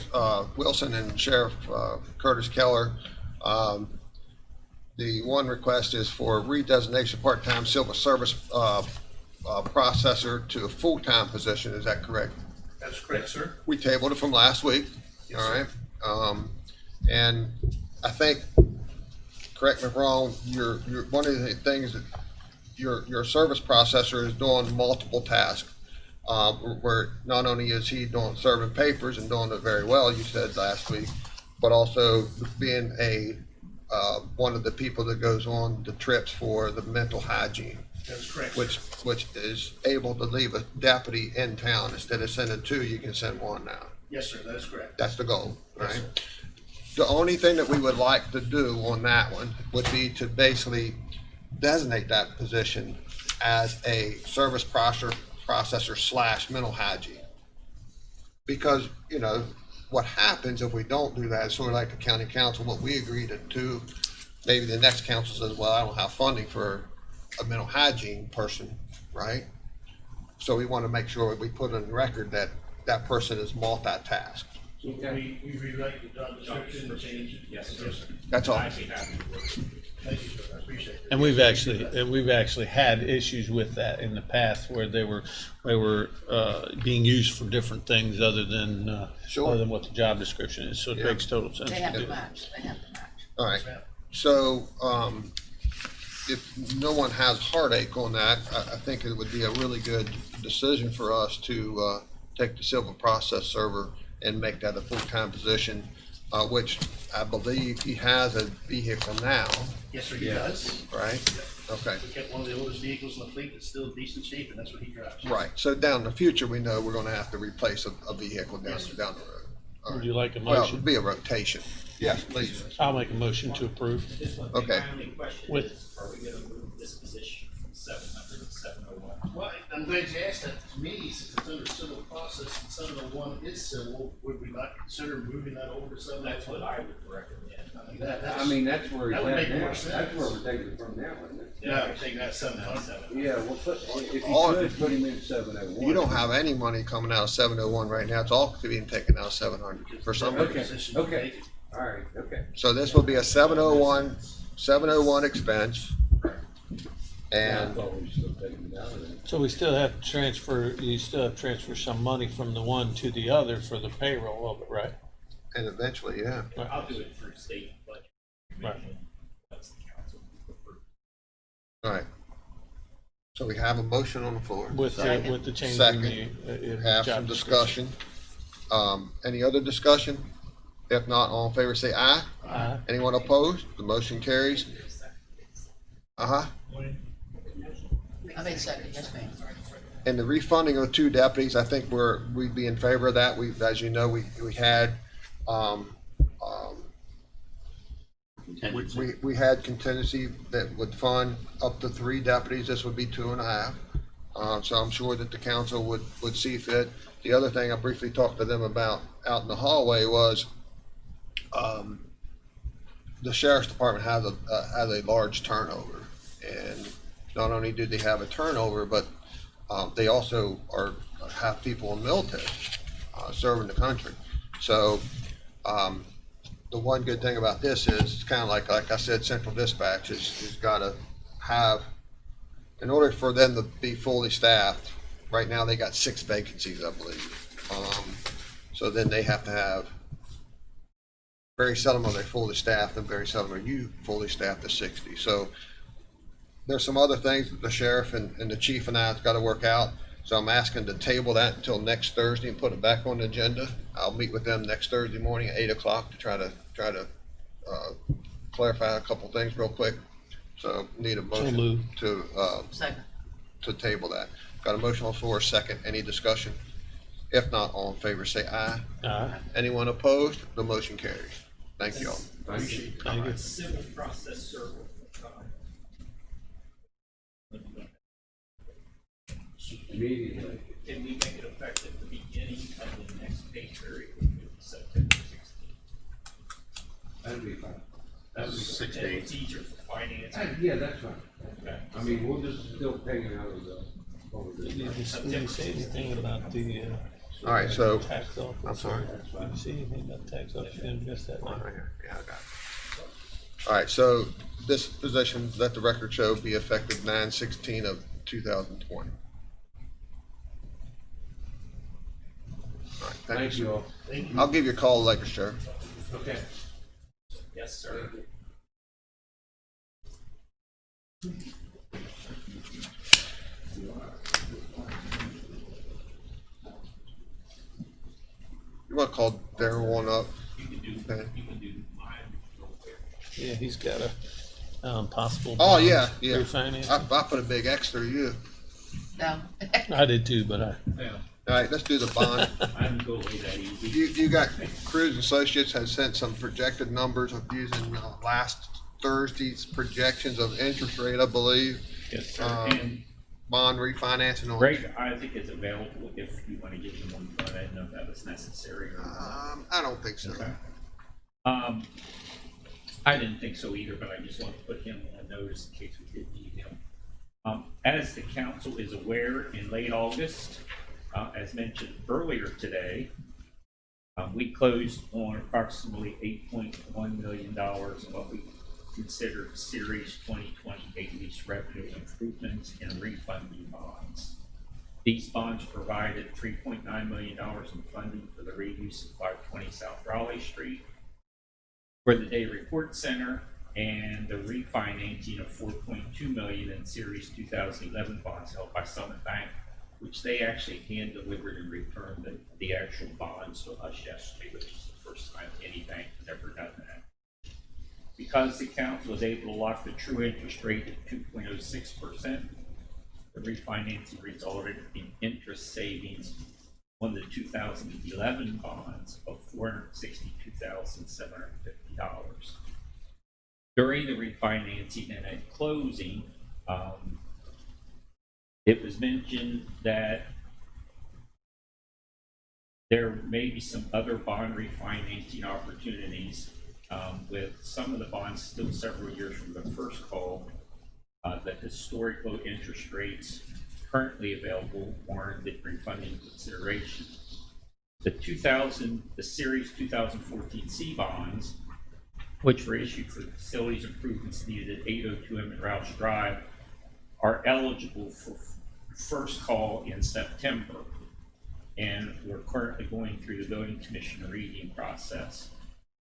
S2: Wilson and Sheriff Curtis Keller. The one request is for redesignation part-time civil service processor to a full-time position. Is that correct?
S7: That's correct, sir.
S2: We tabled it from last week.
S7: Yes,
S2: All right. And I think, correct me if I'm wrong, you're one of the things that your service processor is doing multiple tasks. Where not only is he doing serving papers and doing it very well, you said last week, but also being one of the people that goes on the trips for the mental hygiene,
S7: That's correct.
S2: which is able to leave a deputy in town instead of sending two. You can send one now.
S7: Yes, sir, that is correct.
S2: That's the goal,
S7: Yes,
S2: right?
S7: sir.
S2: The only thing that we would like to do on that one would be to basically designate that position as a service processor / mental hygiene. Because, you know, what happens if we don't do that is sort of like the county council, what we agreed to do, maybe the next council says, well, I don't have funding for a mental hygiene person, right? So we want to make sure we put on record that that person is multitask.
S7: So we rewrite the job description and change it?
S8: Yes, sir.
S2: That's all.
S8: I'd be happy to work with you.
S7: Thank you, sir, I appreciate it.
S1: And we've actually had issues with that in the past where they were being used for different things other than
S2: Sure.
S1: other than what the job description is. So it
S2: Yeah.
S1: makes total sense.
S4: They have
S1: to
S4: to
S1: do that.
S4: match, they have to match.
S2: All right. So, if no one has heartache on that, I think it would be a really good decision for us to take the civil process server and make that a full-time position, which I believe he has a vehicle now,
S7: Yes, sir, he does.
S2: right? Okay,
S7: We kept one of the oldest vehicles in the fleet that's still in decent shape, and that's what he drives.
S2: right. So down in the future, we know we're gonna have to replace a vehicle down the road. All
S1: Would
S2: right.
S1: you like a
S2: Well,
S1: motion?
S2: it'd be a rotation. Yes, please.
S1: I'll make a motion to approve.
S2: Okay.
S8: My only question
S1: With-
S8: is, are we gonna move this position from 700 to 701?
S7: Well, I'm glad you asked that. To me, since it's under civil process and 701 is civil, would we not consider moving that over to 701?
S8: That's what I would recommend.
S7: That's-
S11: I mean, that's where
S7: That
S11: it's
S7: would
S11: at
S7: make
S11: now.
S7: more
S11: That's
S7: sense.
S11: where we're taking it from now, isn't it?
S7: No, we're taking that 700.
S11: Yeah, well, if you
S2: All-
S11: could put him in 701.
S2: You don't have any money coming out of 701 right now. It's all being taken out of 700 for some reason.
S11: Okay,
S7: Position
S11: okay.
S7: vacant.
S11: All right, okay.
S2: So this will be a 701 expense.
S11: I
S2: And,
S11: thought we were still taking it out of there.
S1: So we still have to transfer, you still have to transfer some money from the one to the other for the payroll of it, right?
S2: and eventually, yeah.
S8: I'll do it through state budget.
S1: Right.
S8: commission. That's the council.
S2: All right. So we have a motion on the floor.
S1: With the change in
S2: Second.
S1: the
S2: Have
S1: job
S2: some
S1: description.
S2: discussion. Any other discussion? If not, all in favor say aye.
S1: Aye.
S2: Anyone opposed? The motion carries. Uh-huh.
S4: I made second, yes, ma'am.
S2: And the refunding of 2 deputies, I think we'd be in favor of that. As you know, we had, we had contingency that would fund up to 3 deputies. This would be 2.5. So I'm sure that the council would see fit. The other thing I briefly talked to them about out in the hallway was, the sheriff's department has a large turnover. And not only do they have a turnover, but they also have people in the military serving the country. So the one good thing about this is it's kind of like I said, Central Dispatch is got to have, in order for them to be fully staffed. Right now they got 6 vacancies, I believe. So then they have to have. Very seldom are they fully staffed, and very seldom are you fully staffed to 60. So there's some other things that the sheriff and the chief and I have got to work out. So I'm asking to table that until next Thursday and put it back on the agenda. I'll meet with them next Thursday morning at 8 o'clock to try to clarify a couple things real quick. So need a motion
S1: moved.
S4: Second.
S2: to table that. Got a motion on the floor, second. Any discussion? If not, all in favor say aye.
S1: Aye.
S2: Anyone opposed? The motion carries. Thank you all.
S1: Thank you.
S8: Civil process server.
S11: Immediately.
S8: Can we make it effective at the beginning of the next pay period, which is September 16th?
S11: That'd be fine.
S8: That would be it's easier for finance.
S11: Yeah, that's fine.
S8: Okay.
S11: I mean, we'll just still pay it out of the, over
S1: Did
S11: the.
S1: you say anything about the
S2: All right, so,
S1: Tax office.
S2: I'm sorry.
S1: You see anything about tax office, you're gonna miss that
S2: Right
S1: one.
S2: here. Yeah, I got it. All right, so this position, let the record show, be effective 9/16 of 2020. All right,
S11: Thank you all.
S2: I'll give you a call later, Sheriff.
S11: Okay.
S8: Yes, sir.
S2: You want to call Darryl one up?
S8: You can do,
S2: Okay.
S8: you can do mine real quick.
S1: Yeah, he's got a, possible.
S2: Oh,
S1: bond
S2: yeah, yeah.
S1: Refinance.
S2: I put a big X through you.
S4: No,
S1: I did too, but
S8: Yeah,
S2: All right, let's do the bond.
S8: I didn't go away that easy.
S2: You got, Cruz Associates has sent some projected numbers of using last Thursday's projections of interest rate, I believe,
S8: Yes, sir.
S2: Um, bond refinancing on.
S8: Greg, I think it's available if you want to give them one, but I didn't know if that was necessary or not.
S2: I don't think so.
S8: Okay. I didn't think so either, but I just wanted to put him on notice in case we did need him. As the council is aware, in late August, as mentioned earlier today, we closed on approximately $8.1 million in what we consider Series 2020 lease revenue improvements and refunding bonds. These bonds provided $3.9 million in funding for the reuse of 520 South Raleigh Street, for the Day Report Center, and the refinancing of $4.2 million in Series 2011 bonds held by Summit Bank, which they actually hand delivered and returned the actual bonds to us yesterday, which is the first time any bank has ever done that. Because the council was able to lock the true interest rate at 2.06%, the refinancing resulted in interest savings on the 2011 bonds of $462,750. During the refinancing and at closing, it was mentioned that there may be some other bond refinancing opportunities, with some of the bonds still several years from the first call. The historic low interest rates currently available warranted refunding consideration. The Series 2014 C bonds, which were issued for the facilities improvements needed at 802 Emmett Roush Drive, are eligible for first call in September, and we're currently going through the building commission reading process.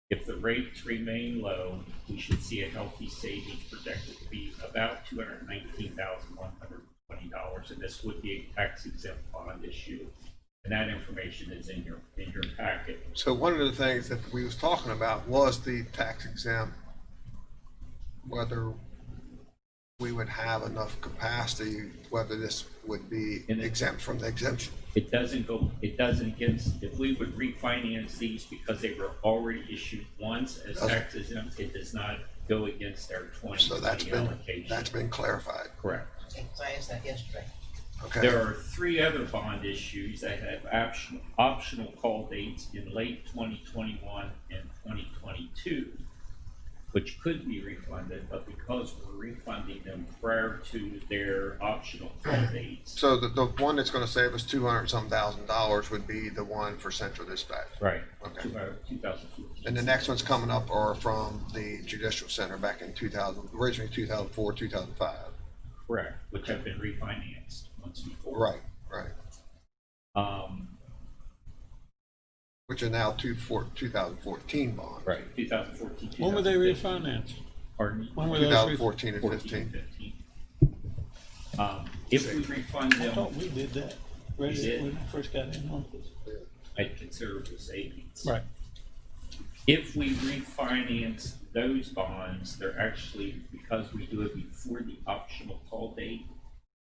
S8: If the rates remain low, we should see a healthy savings projected to be about $219,120, and this would be a tax exempt bond issue. And that information is in your packet.
S2: So one of the things that we was talking about was the tax exempt, whether we would have enough capacity, whether this would be exempt from the exemption.
S8: It doesn't against, if we would refinance these because they were already issued once as tax exempt, it does not go against our 2020 allocation.
S2: That's been clarified.
S8: Correct.
S4: I asked that yesterday.
S2: Okay.
S8: There are 3 other bond issues that have optional call dates in late 2021 and 2022, which could be refunded, but because we're refunding them prior to their optional call dates.
S2: So the one that's going to save us $200,000 would be the one for Central Dispatch.
S8: Right.
S2: Okay.
S8: 2014.
S2: And the next ones coming up are from the Judicial Center back in originally 2004, 2005.
S8: Correct, which have been refinanced once before.
S2: Right. Which are now 2014 bonds.
S8: Right, 2014.
S1: When were they refinanced?
S8: Pardon me?
S1: When were those
S2: 2014 and
S8: 14
S2: 15.
S8: and 15. If we refund
S1: I
S8: them,
S1: thought we did that. Right,
S8: did.
S1: when I first got in office.
S8: I'd consider it a savings.
S1: Right.
S8: If we refinance those bonds, they're actually, because we do it before the optional call date,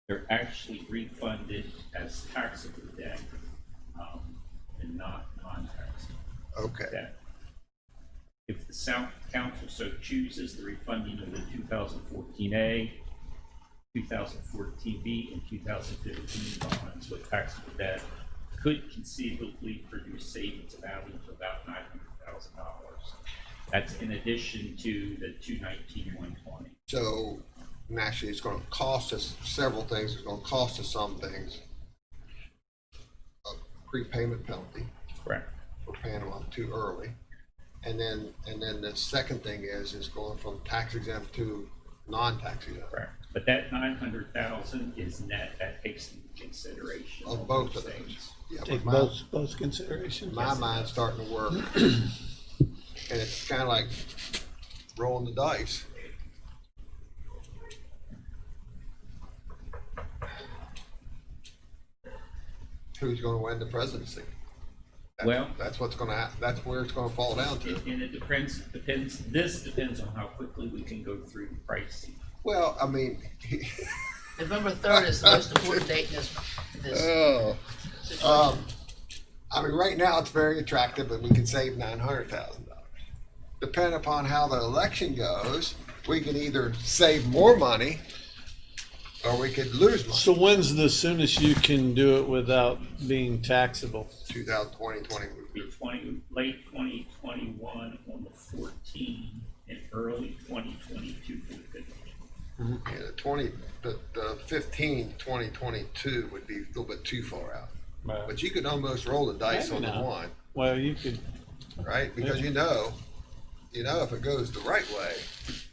S8: they're actually refunded as taxable debt, and not non-taxable
S2: Okay.
S8: debt. If the council so chooses, the refunding of the 2014A, 2014B, and 2015 bonds with taxable debt could conceivably produce savings amounting to about $900,000. That's in addition to the 219,120.
S2: So naturally, it's going to cost us several things. It's going to cost us some things. prepayment penalty
S8: Correct.
S2: for paying them up too early. And then the second thing is going from tax exempt to non-tax exempt.
S8: Correct. But that 900,000 is net, that takes into consideration.
S2: On
S8: all
S2: both
S8: those
S2: of those.
S8: things.
S2: Yeah,
S1: Take
S2: but
S1: both considerations.
S2: my mind's starting to work. And it's kind of like rolling the dice. Who's going to win the presidency?
S8: Well-
S2: That's what's going to happen. That's where it's going to fall down to.
S8: And it depends, this depends on how quickly we can go through the pricing.
S2: Well, I mean,
S4: November 3rd is the most important date in this
S2: oh,
S4: situation.
S2: I mean, right now it's very attractive, but we can save $900,000. Depending upon how the election goes, we can either save more money or we could lose money.
S1: So when's the soonest you can do it without being taxable?
S2: 2020,
S8: Be late 2021 on the 14th and early 2022 for the 15th.
S2: yeah, the 15, 2022 would be a little bit too far out.
S1: Right.
S2: But you could almost roll the dice
S1: Maybe
S2: on the
S1: not.
S2: one,
S1: Well, you could,
S2: right? Because you know if it goes the right way,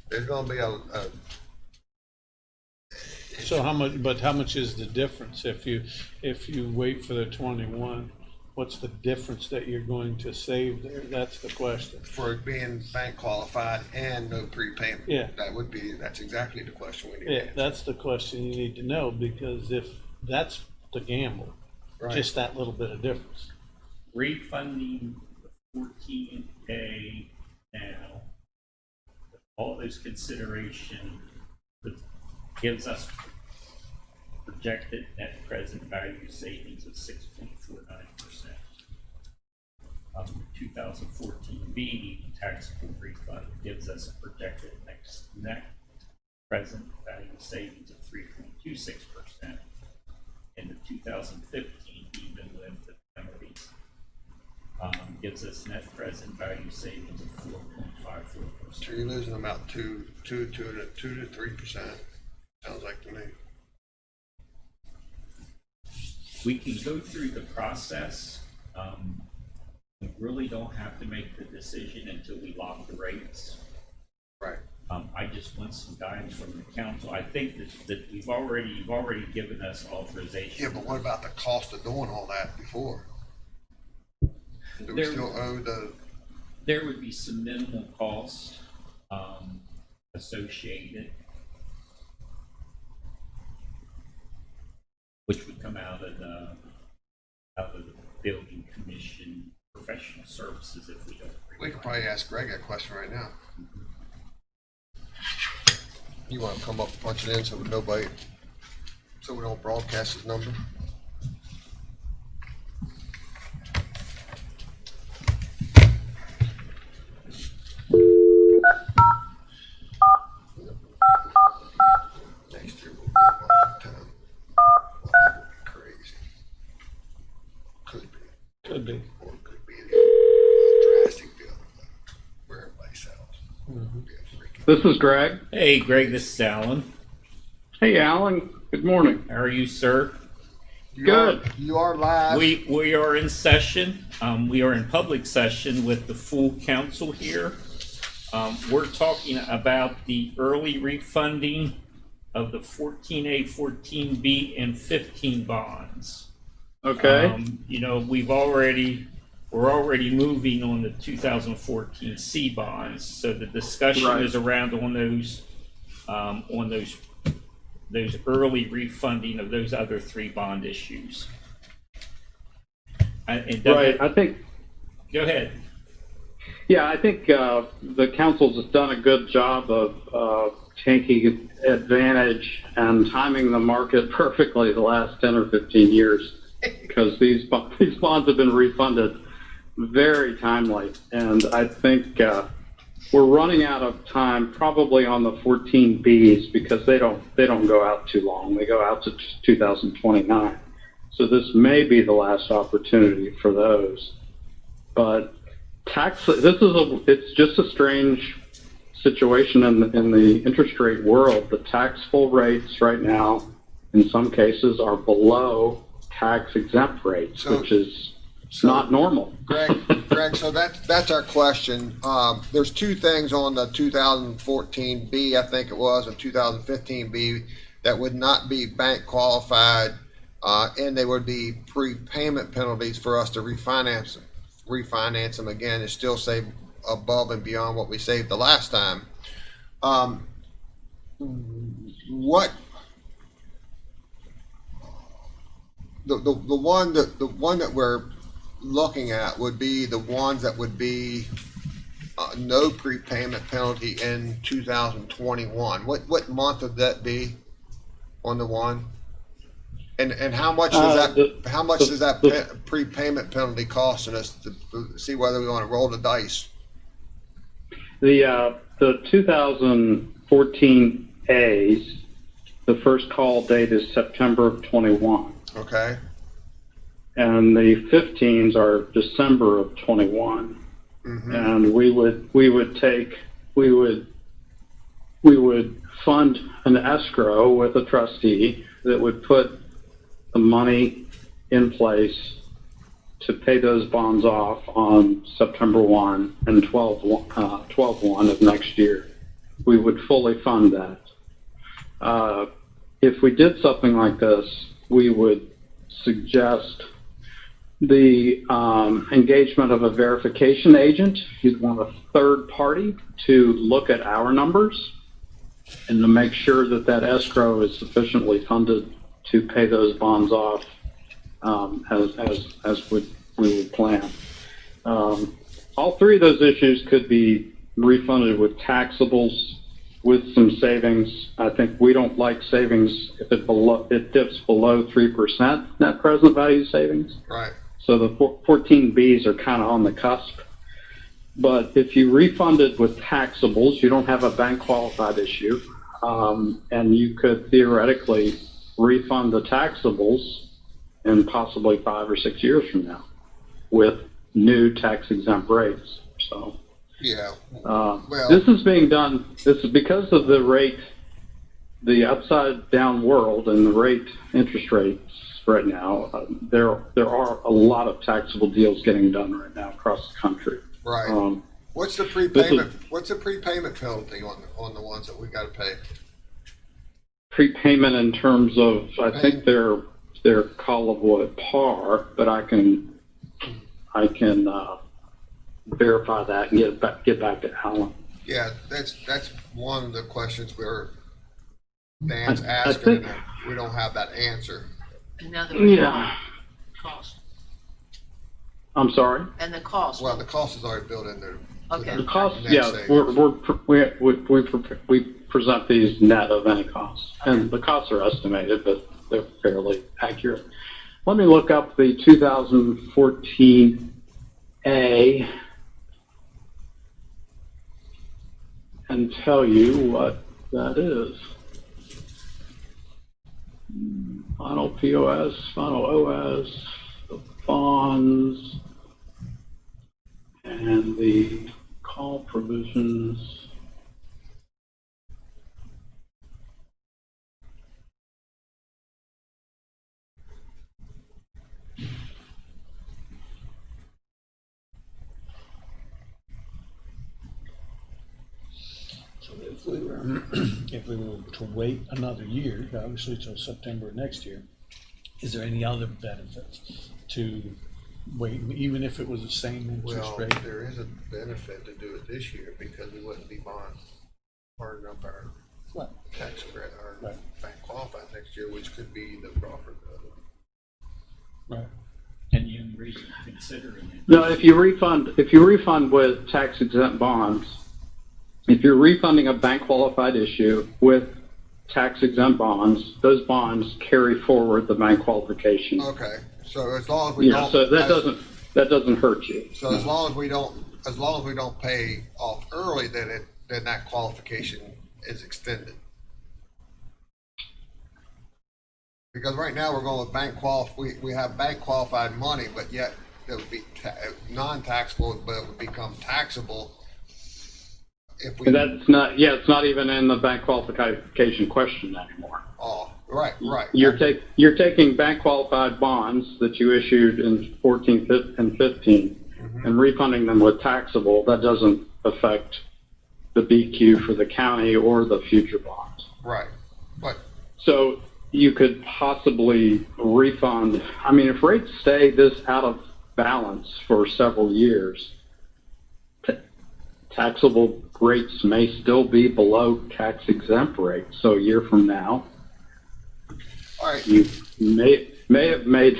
S2: there's going to be a
S1: so how much is the difference if you wait for the 21? What's the difference that you're going to save there? That's the question.
S2: for being bank qualified and no prepayment.
S1: Yeah.
S2: That's exactly the question we need to
S1: Yeah,
S2: answer.
S1: that's the question you need to know, because if that's the gamble,
S2: Right.
S1: just that little bit of difference.
S8: Refunding the 14-day now, with all those consideration, gives us projected net present value savings of 6.49%. 2014B taxable refund gives us a projected net present value savings of 3.26%. And the 2015, even with the penalties, gives us net present value savings of 4.54%.
S2: So you're losing about 2 to 3%. Sounds like to me.
S8: We can go through the process. We really don't have to make the decision until we lock the rates.
S2: Right.
S8: I just want some guidance from the council. I think that you've already given us authorization.
S2: Yeah, but what about the cost of doing all that before? Do we
S8: There-
S2: still owe the?
S8: There would be some minimal costs associated, which would come out of the building commission professional services if we don't.
S2: We could probably ask Greg that question right now. You want to come up and punch it in so we don't broadcast his number? Next year we'll be off the town. Crazy. Could be.
S1: Could be.
S2: Or it could be a drastic deal where everybody sells. It'd be a freaking.
S12: This is Greg.
S8: Hey, Greg, this is Alan.
S12: Hey, Alan. Good morning.
S8: How are you, sir?
S12: Good.
S2: You are live.
S8: We are in session. We are in public session with the full council here. We're talking about the early refunding of the 14A, 14B, and 15 bonds.
S12: Okay.
S8: You know, we're already moving on the 2014 C bonds, so the discussion
S12: Right.
S8: is around on those early refunding of those other three bond issues.
S12: Right. I think.
S8: Go ahead.
S12: Yeah, I think the council's done a good job of taking advantage and timing the market perfectly the last 10 or 15 years, because these bonds have been refunded very timely, and I think we're running out of time probably on the 14Bs because they don't go out too long. They go out to 2029. So this may be the last opportunity for those. But it's just a strange situation in the interest rate world. The taxable rates right now, in some cases, are below tax exempt rates,
S2: So-
S12: which is
S2: so-
S12: not normal.
S2: Greg, so that's our question. There's two things on the 2014 B, I think it was, and 2015 B that would not be bank qualified, and they would be prepayment penalties for us to refinance them again and still save above and beyond what we saved the last time. What the one that we're looking at would be the ones that would be no prepayment penalty in 2021. What month would that be on the one? And how much does that prepayment penalty costing us to see whether we want to roll the dice?
S12: The 2014 A's, the first call date is September of 21.
S2: Okay.
S12: And the 15s are December of 21.
S2: Mm-hmm.
S12: And we would fund an escrow with a trustee that would put the money in place to pay those bonds off on September 1 and 12/1 of next year. We would fully fund that. If we did something like this, we would suggest the engagement of a verification agent. You'd want a third party to look at our numbers and to make sure that that escrow is sufficiently funded to pay those bonds off as we would plan. All three of those issues could be refunded with taxables with some savings. I think we don't like savings if it dips below 3% net present value savings.
S2: Right.
S12: So the 14Bs are kind of on the cusp. But if you refund it with taxables, you don't have a bank qualified issue, and you could theoretically refund the taxables in possibly 5 or 6 years from now with new tax exempt rates. So
S2: Yeah.
S12: this is being done. This is because of the rate, the upside down world and the interest rates right now. There are a lot of taxable deals getting done right now across the country.
S2: Right. What's the prepayment penalty on the ones that we got to pay?
S12: Prepayment in terms of, I think they're callable at par, but I can verify that and get back to Alan.
S2: Yeah, that's one of the questions Dan's asking, and we don't have that answer.
S4: And now the cost.
S12: I'm sorry.
S4: And the cost.
S2: Well, the cost is already built in there.
S4: Okay.
S12: The cost,
S2: Net
S12: yeah,
S2: savings.
S12: we present these net of any costs, and the costs are estimated, but they're fairly accurate. Let me look up the 2014 A and tell you what that is. Final POS, final OS, the bonds, and the call provisions.
S1: So if we were to wait another year, obviously till September next year, is there any other benefits to waiting, even if it was the same interest
S2: Well,
S1: rate?
S2: there is a benefit to do it this year because we wouldn't be burning up our
S1: Right.
S2: tax credit, our
S1: Right.
S2: bank qualified next year, which could be the profit of it.
S1: Right.
S8: And the only reason to consider it.
S12: No, if you refund with tax exempt bonds, if you're refunding a bank qualified issue with tax exempt bonds, those bonds carry forward the bank qualification.
S2: Okay, so as long as we
S12: Yeah,
S2: don't.
S12: so that doesn't hurt you.
S2: So as long as we don't pay off early, then that qualification is extended. Because right now we're going with we have bank qualified money, but yet it would be non-taxable, but it would become taxable if we.
S12: And that's not, it's not even in the bank qualification question anymore.
S2: Oh, Right, right.
S12: You're taking bank qualified bonds that you issued in 14 and 15 and refunding them with taxable. That doesn't affect the BQ for the county or the future bonds.
S2: Right, but
S12: So you could possibly refund. I mean, if rates stay this out of balance for several years, taxable rates may still be below tax exempt rates. So a year from now,
S2: all right.
S12: you may have made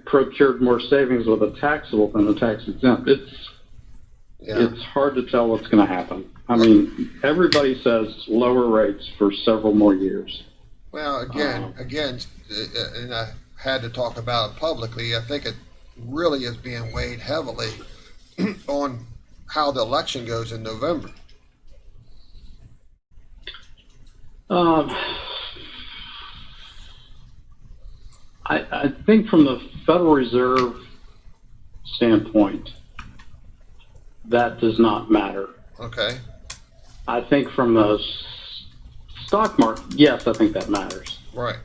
S12: procured more savings with a taxable than a tax exempt. It's hard to tell what's going to happen. I mean, everybody says lower rates for several more years.
S2: Well, again, and I had to talk about it publicly. I think it really is being weighed heavily on how the election goes in November.
S12: I think from the Federal Reserve standpoint, that does not matter.
S2: Okay.
S12: I think from the stock market, yes, I think that matters.
S2: Right.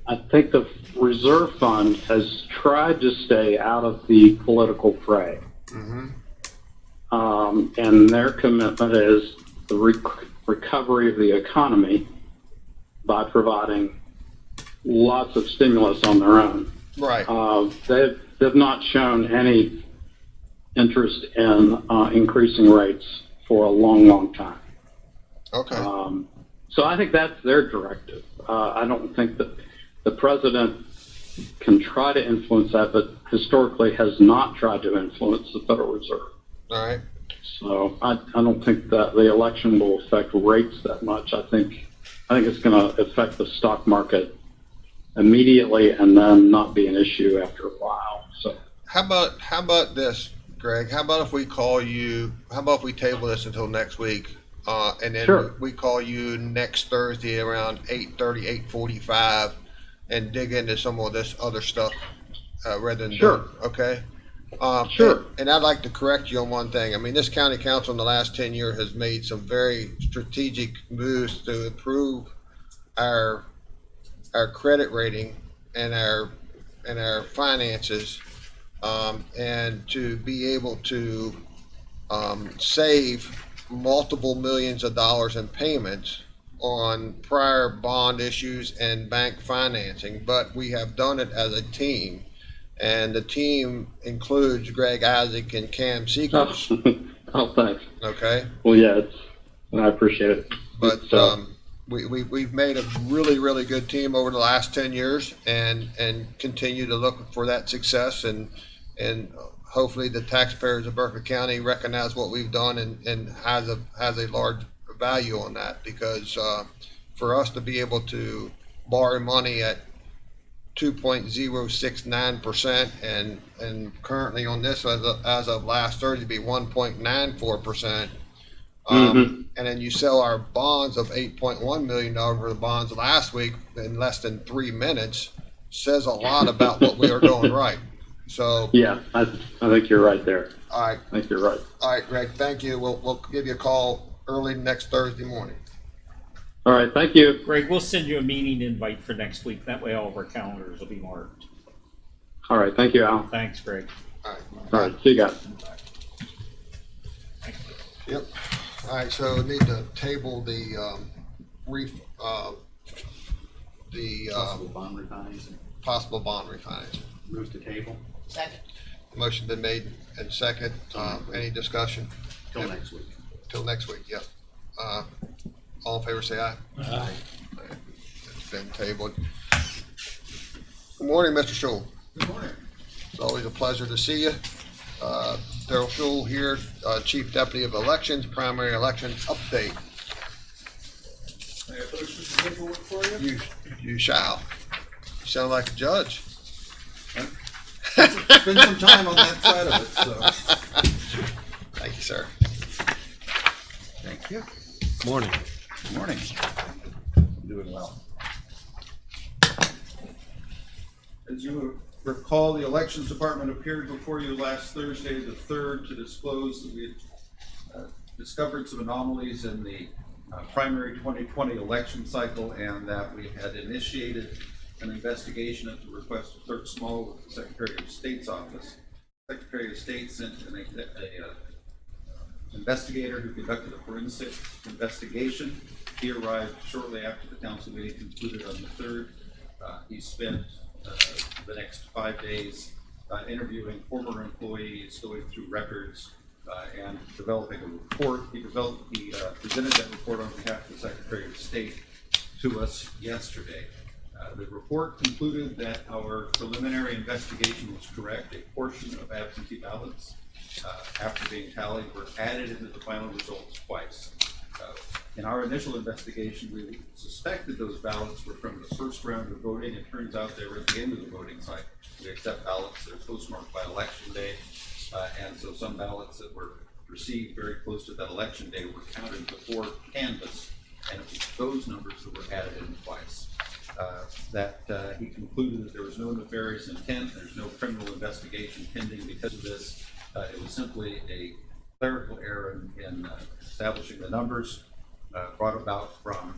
S12: I think the reserve fund has tried to stay out of the political fray.
S2: Mm-hmm.
S12: And their commitment is the recovery of the economy by providing lots of stimulus on their own.
S2: Right.
S12: They've not shown any interest in increasing rates for a long, long time.
S2: Okay.
S12: So I think that's their directive. I don't think that the president can try to influence that, but historically has not tried to influence the Federal Reserve.
S2: All right.
S12: So I don't think that the election will affect rates that much. I think it's going to affect the stock market immediately and then not be an issue after a while. So
S2: How about this, Greg? How about if we call you? How about if we table this until next week, and then
S12: Sure.
S2: we call you next Thursday around 8:30, 8:45, and dig into some of this other stuff rather than
S12: Sure.
S2: okay.
S12: Sure.
S2: And I'd like to correct you on one thing. I mean, this county council in the last 10 years has made some very strategic moves to improve our credit rating and our finances, and to be able to save multiple millions of dollars in payments on prior bond issues and bank financing. But we have done it as a team, and the team includes Greg Isaac and Cam Seekers.
S12: Oh, thanks.
S2: Okay.
S12: Well, yeah, I appreciate it.
S2: But
S12: It's,
S2: we've made a really, really good team over the last 10 years and continue to look for that success, and hopefully the taxpayers of Berkeley County recognize what we've done and has a large value on that, because for us to be able to borrow money at 2.069% and currently on this as of last Thursday be 1.94%. And then you sell our bonds of $8.1 million worth of bonds last week in less than 3 minutes, says a lot about what we are doing right. So
S12: yeah, I think you're right there.
S2: all right,
S12: I think you're right.
S2: all right, Greg, thank you. We'll give you a call early next Thursday morning.
S12: All right, thank you.
S8: Greg, we'll send you a meeting invite for next week. That way all of our calendars will be marked.
S12: All right, thank you, Al.
S8: Thanks, Greg.
S2: All right.
S12: All right, see you guys.
S2: Yep. All right, so we need to table the
S3: Possible bond refinancing.
S2: possible bond refinancing.
S3: Move to table
S4: Second.
S2: Motion been made and second. Any discussion?
S3: till next week.
S2: Till next week, yep. All in favor, say aye.
S3: Aye.
S2: It's been tabled. Good morning, Mr. Schul.
S7: Good morning.
S2: It's always a pleasure to see you. Daryl Schul here, Chief Deputy of Elections, Primary Elections Update.
S7: I got those pieces of paperwork for you.
S2: You shall. You sound like a judge.
S7: Spend some time on that side of it, so.
S2: Thank you, sir.
S7: Thank you.
S1: Morning.
S7: Good morning. Doing well. As you recall, the Elections Department appeared before you last Thursday, the 3rd, to disclose that we had discovered some anomalies in the
S13: primary 2020 election cycle, and that we had initiated an investigation at the request of Clerk Small with the Secretary of State's office. Secretary of State sent an investigator who conducted a forensic investigation. He arrived shortly after the council meeting concluded on the 3rd. He spent the next 5 days interviewing former employees, going through records, and developing a report. He presented that report on behalf of the Secretary of State to us yesterday. The report concluded that our preliminary investigation was correct. A portion of absentee ballots, after being tallied, were added into the final results twice. In our initial investigation, we suspected those ballots were from the first round of voting. It turns out they were at the end of the voting cycle. We accept ballots that are postmarked by election day, and so some ballots that were received very close to that election day were counted before canvass, and it was those numbers that were added in twice. He concluded that there was no nefarious intent, there's no criminal investigation pending because of this. It was simply a clerical error in establishing the numbers, brought about from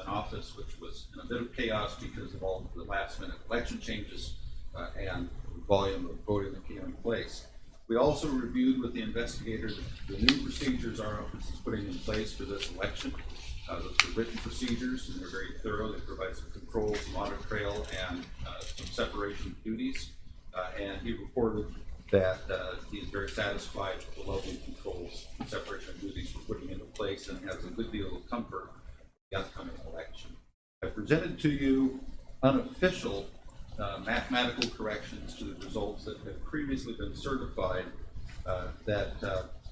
S13: an office which was in a bit of chaos because of all the last minute election changes and the volume of voting that came in place. We also reviewed with the investigators the new procedures our office is putting in place for this election. Those are written procedures, and they're very thorough. They provide some controls, some audit trail, and some separation of duties. And he reported that he is very satisfied with the level of controls and separation of duties we're putting into place, and has a good deal of comfort with the upcoming election. I presented to you unofficial mathematical corrections to the results that have previously been certified that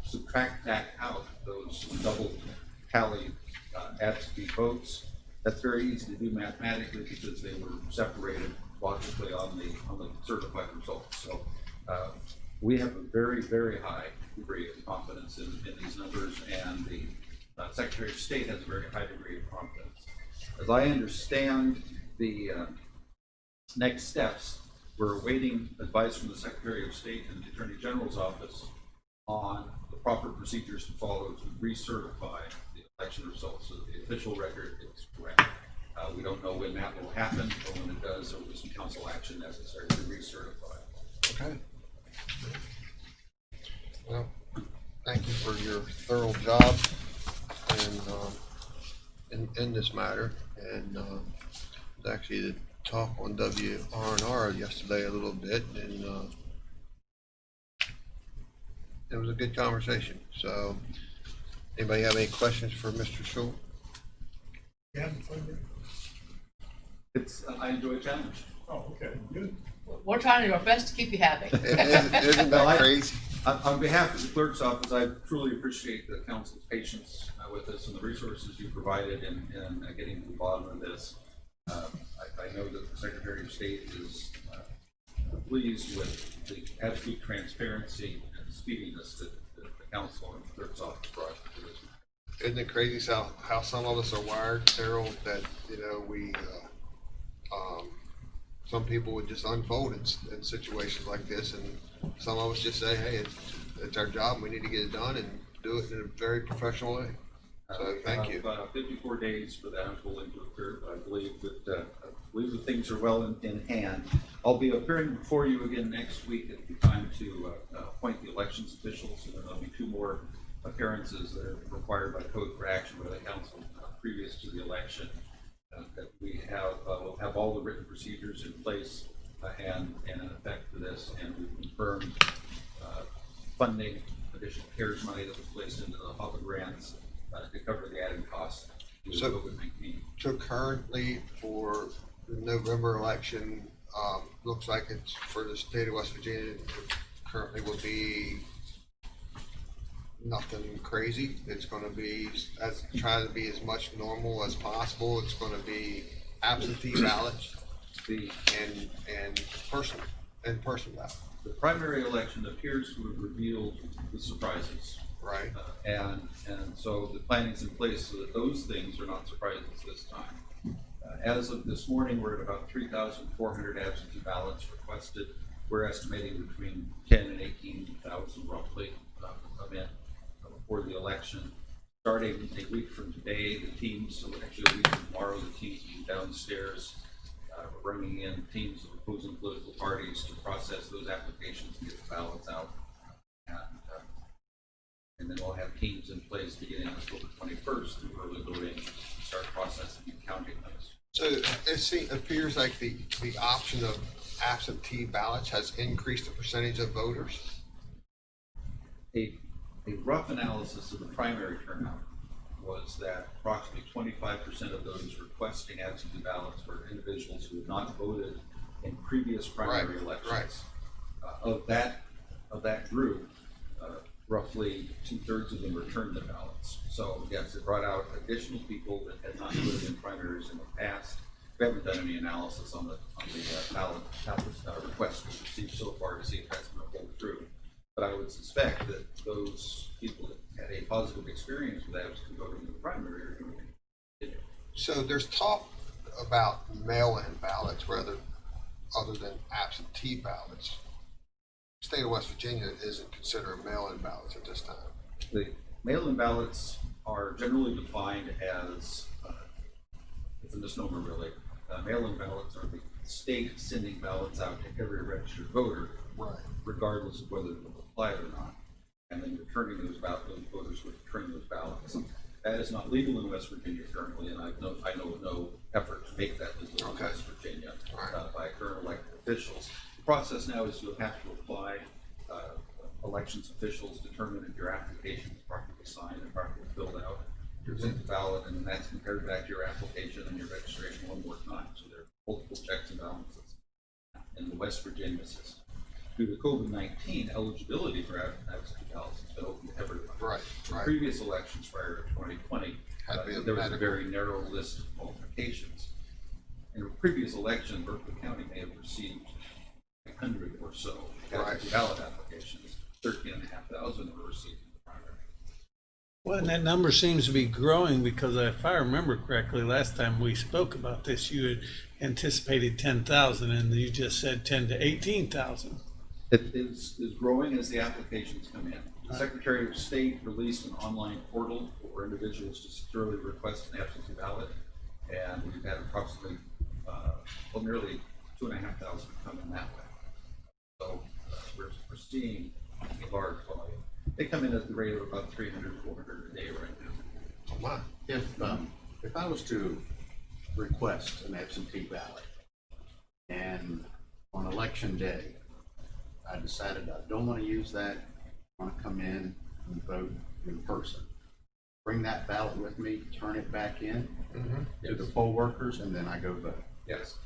S13: subtract back out those double tally absentee votes. That's very easy to do mathematically because they were separated logically on the certified results. So we have a very, very high degree of confidence in these numbers, and the Secretary of State has a very high degree of confidence. As I understand the next steps, we're awaiting advice from the Secretary of State and the Attorney General's office on the proper procedures to follow to recertify the election results so that the official record is correct. We don't know when that will happen, but when it does, there will be some council action necessary to recertify.
S2: Okay. Well, thank you for your thorough job in this matter. And actually the talk on WRNR yesterday a little bit, and it was a good conversation. So, anybody have any questions for Mr. Schultz?
S5: Yeah,
S13: I enjoy a challenge.
S5: oh, okay, good.
S4: We're trying to do our best to keep you happy.
S2: Isn't that crazy?
S13: On behalf of the clerk's office, I truly appreciate the council's patience with us and the resources you provided in getting to the bottom of this. I know that the Secretary of State is pleased with the absolute transparency and speediness that the council and the clerk's office brought to this.
S2: Isn't it crazy how some of us are wired, Daryl, that, we, some people would just unfold in situations like this, and some of us just say, hey, it's our job, we need to get it done and do it in a very professional way. So thank you.
S13: 54 days for that unfolding to occur. I believe that things are well in hand. I'll be appearing before you again next week at the time to appoint the elections officials, and there'll be 2 more appearances that are required by code for action by the council previous to the election. That we have, we'll have all the written procedures in place and in effect for this, and we've confirmed funding, additional CARES money that was placed into the HAVA grants to cover the added costs with COVID-19.
S2: So currently for the November election, looks like it's for the state of West Virginia, it currently will be nothing crazy. It's going to be try to be as much normal as possible. It's going to be absentee ballots and in-person ballots.
S13: The primary election appears to have revealed the surprises.
S2: Right.
S13: And so the planning's in place so that those things are not surprises this time. As of this morning, we're at about 3,400 absentee ballots requested. We're estimating between 10 and 18,000 roughly come in before the election. starting a week from today, the teams, so actually a week from tomorrow, the teams will be downstairs. We're bringing in teams of opposing political parties to process those applications and get the ballots out. And then we'll have teams in place beginning October 21st through early voting, start processing and counting those.
S2: So it appears like the option of absentee ballots has increased the percentage of voters.
S13: A rough analysis of the primary turnout was that approximately 25% of those requesting absentee ballots were individuals who had not voted in previous primary elections.
S2: Right.
S13: Of that group, roughly 2/3 of them returned the ballots. So yes, it brought out additional people that had not voted in primaries in the past. We haven't done any analysis on the ballot requests we've received so far to see if that's going to hold true. But I would suspect that those people that had a positive experience with absentee voting in the primary are going to continue.
S2: So there's talk about mail-in ballots rather other than absentee ballots. State of West Virginia isn't considering mail-in ballots at this time.
S13: The mail-in ballots are generally defined as, it's a misnomer really. Mail-in ballots are the state sending ballots out to every registered voter,
S2: Right.
S13: regardless of whether they've applied or not, and then returning those voters would return those ballots. That is not legal in West Virginia currently, and I know of no effort to make that legal in West Virginia by current elected officials. The process now is you'll have to apply. Elections officials determine if your application is properly signed and properly filled out. You're sent the ballot, and that's compared back to your application and your registration one more time. So there are multiple checks and balances in the West Virginia system. Due to COVID-19, eligibility for absentee ballots has been open to everyone.
S2: Right.
S13: In previous elections prior to 2020, there was a very narrow list of qualifications. In a previous election, Berkeley County may have received 100 or so absentee ballot applications. 13,500 were received in the primary.
S1: Well, and that number seems to be growing because if I remember correctly, last time we spoke about this, you had anticipated 10,000 and you just said 10 to 18,000.
S13: It is growing as the applications come in. The Secretary of State released an online portal for individuals to securely request an absentee ballot, and we've had approximately, nearly 2,500 come in that way. So we're seeing a large volume. They come in at the rate of about 300, 400 a day right now.
S2: Oh my.
S3: If I was to request an absentee ballot and on election day, I decided I don't want to use that, I want to come in and vote in person. Bring that ballot with me, turn it back in to the poll workers, and then I go vote.
S13: Yes.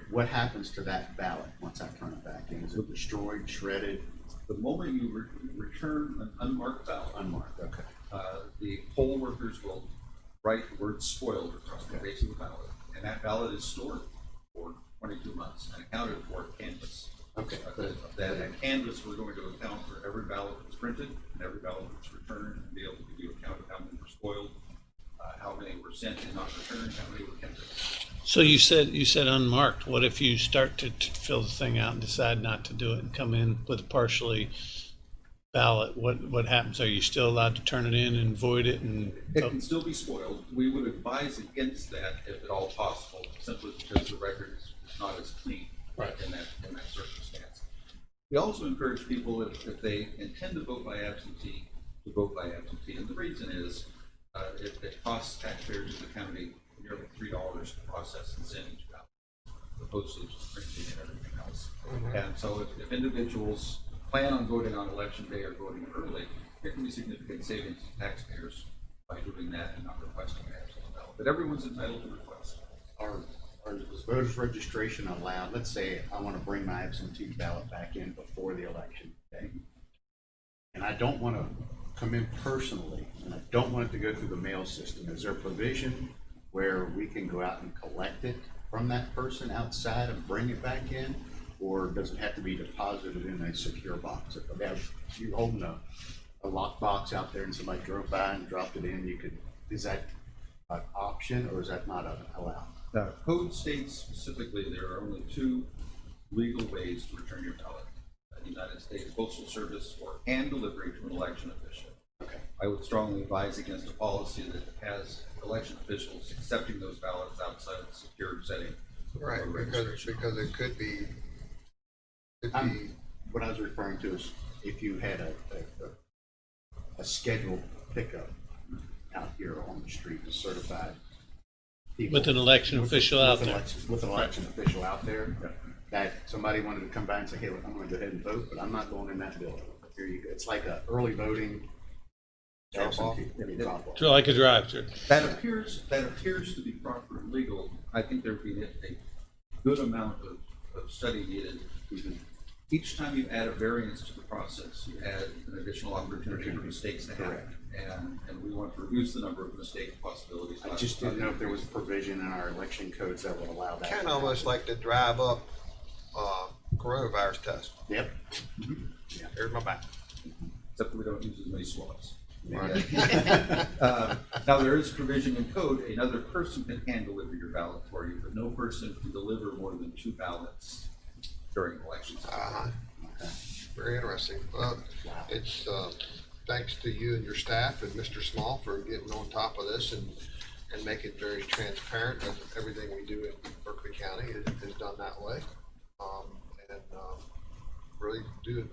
S3: What happens to that ballot once I turn it back in? Is it destroyed, shredded?
S13: The moment you return an unmarked ballot,
S3: Unmarked, okay.
S13: the poll workers will write the word spoiled across the face of the ballot, and that ballot is stored for 22 months and accounted for at canvas.
S3: Okay.
S13: That canvas, we're going to account for every ballot that's printed and every ballot that's returned, and be able to give you account of how many were spoiled, how many were sent and not returned, how many were counted.
S1: So you said unmarked. What if you start to fill the thing out and decide not to do it and come in with a partially ballot? What happens? Are you still allowed to turn it in and void it? And
S13: it can still be spoiled. We would advise against that if at all possible, simply because the record is not as clean in that circumstance. We also encourage people if they intend to vote by absentee, to vote by absentee, and the reason is it costs taxpayers in the county nearly $3 to process and send each ballot, the postage, printing, and everything else. And so if individuals plan on voting on election day or voting early, there can be significant savings to taxpayers by doing that and not requesting an absentee ballot. But everyone's entitled to request.
S3: Is voters registration allowed? Let's say I want to bring my absentee ballot back in before the election day, and I don't want to come in personally, and I don't want it to go through the mail system. Is there a provision where we can go out and collect it from that person outside and bring it back in, or does it have to be deposited in a secure box? If you're holding a locked box out there and somebody drove by and dropped it in, is that an option or is that not allowed?
S13: Code states specifically there are only two legal ways to return your ballot: the United States Postal Service or hand delivery to an election official. I would strongly advise against a policy that has election officials accepting those ballots outside of the secure setting.
S2: Right,
S13: of
S2: because
S13: registration.
S2: it could be,
S3: What I was referring to is if you had a scheduled pickup out here on the street, a certified people.
S1: With an election official out there.
S3: With an election official out there, that somebody wanted to come by and say, hey, look, I'm gonna go ahead and vote, but I'm not going in that building. Here you go. It's like a early voting.
S2: Drop-off.
S3: Drop-off.
S1: It's like a drive-through.
S13: That appears to be proper and legal. I think there'd be a good amount of study needed. Each time you add a variance to the process, you add an additional opportunity for mistakes to happen. And we want to reduce the number of mistake possibilities.
S3: I just didn't know if there was a provision in our election codes that would allow that.
S2: kind of almost like the drive up, coronavirus test.
S3: Yep.
S2: Here's my back.
S13: Except we don't use as many swabs.
S2: Right.
S13: Now, there is provision in code, another person can deliver your ballot for you, but no person can deliver more than 2 ballots during elections.
S2: Very interesting. Well, it's, thanks to you and your staff and Mr. Small for getting on top of this and make it very transparent. Everything we do in Berkeley County is done that way. Really do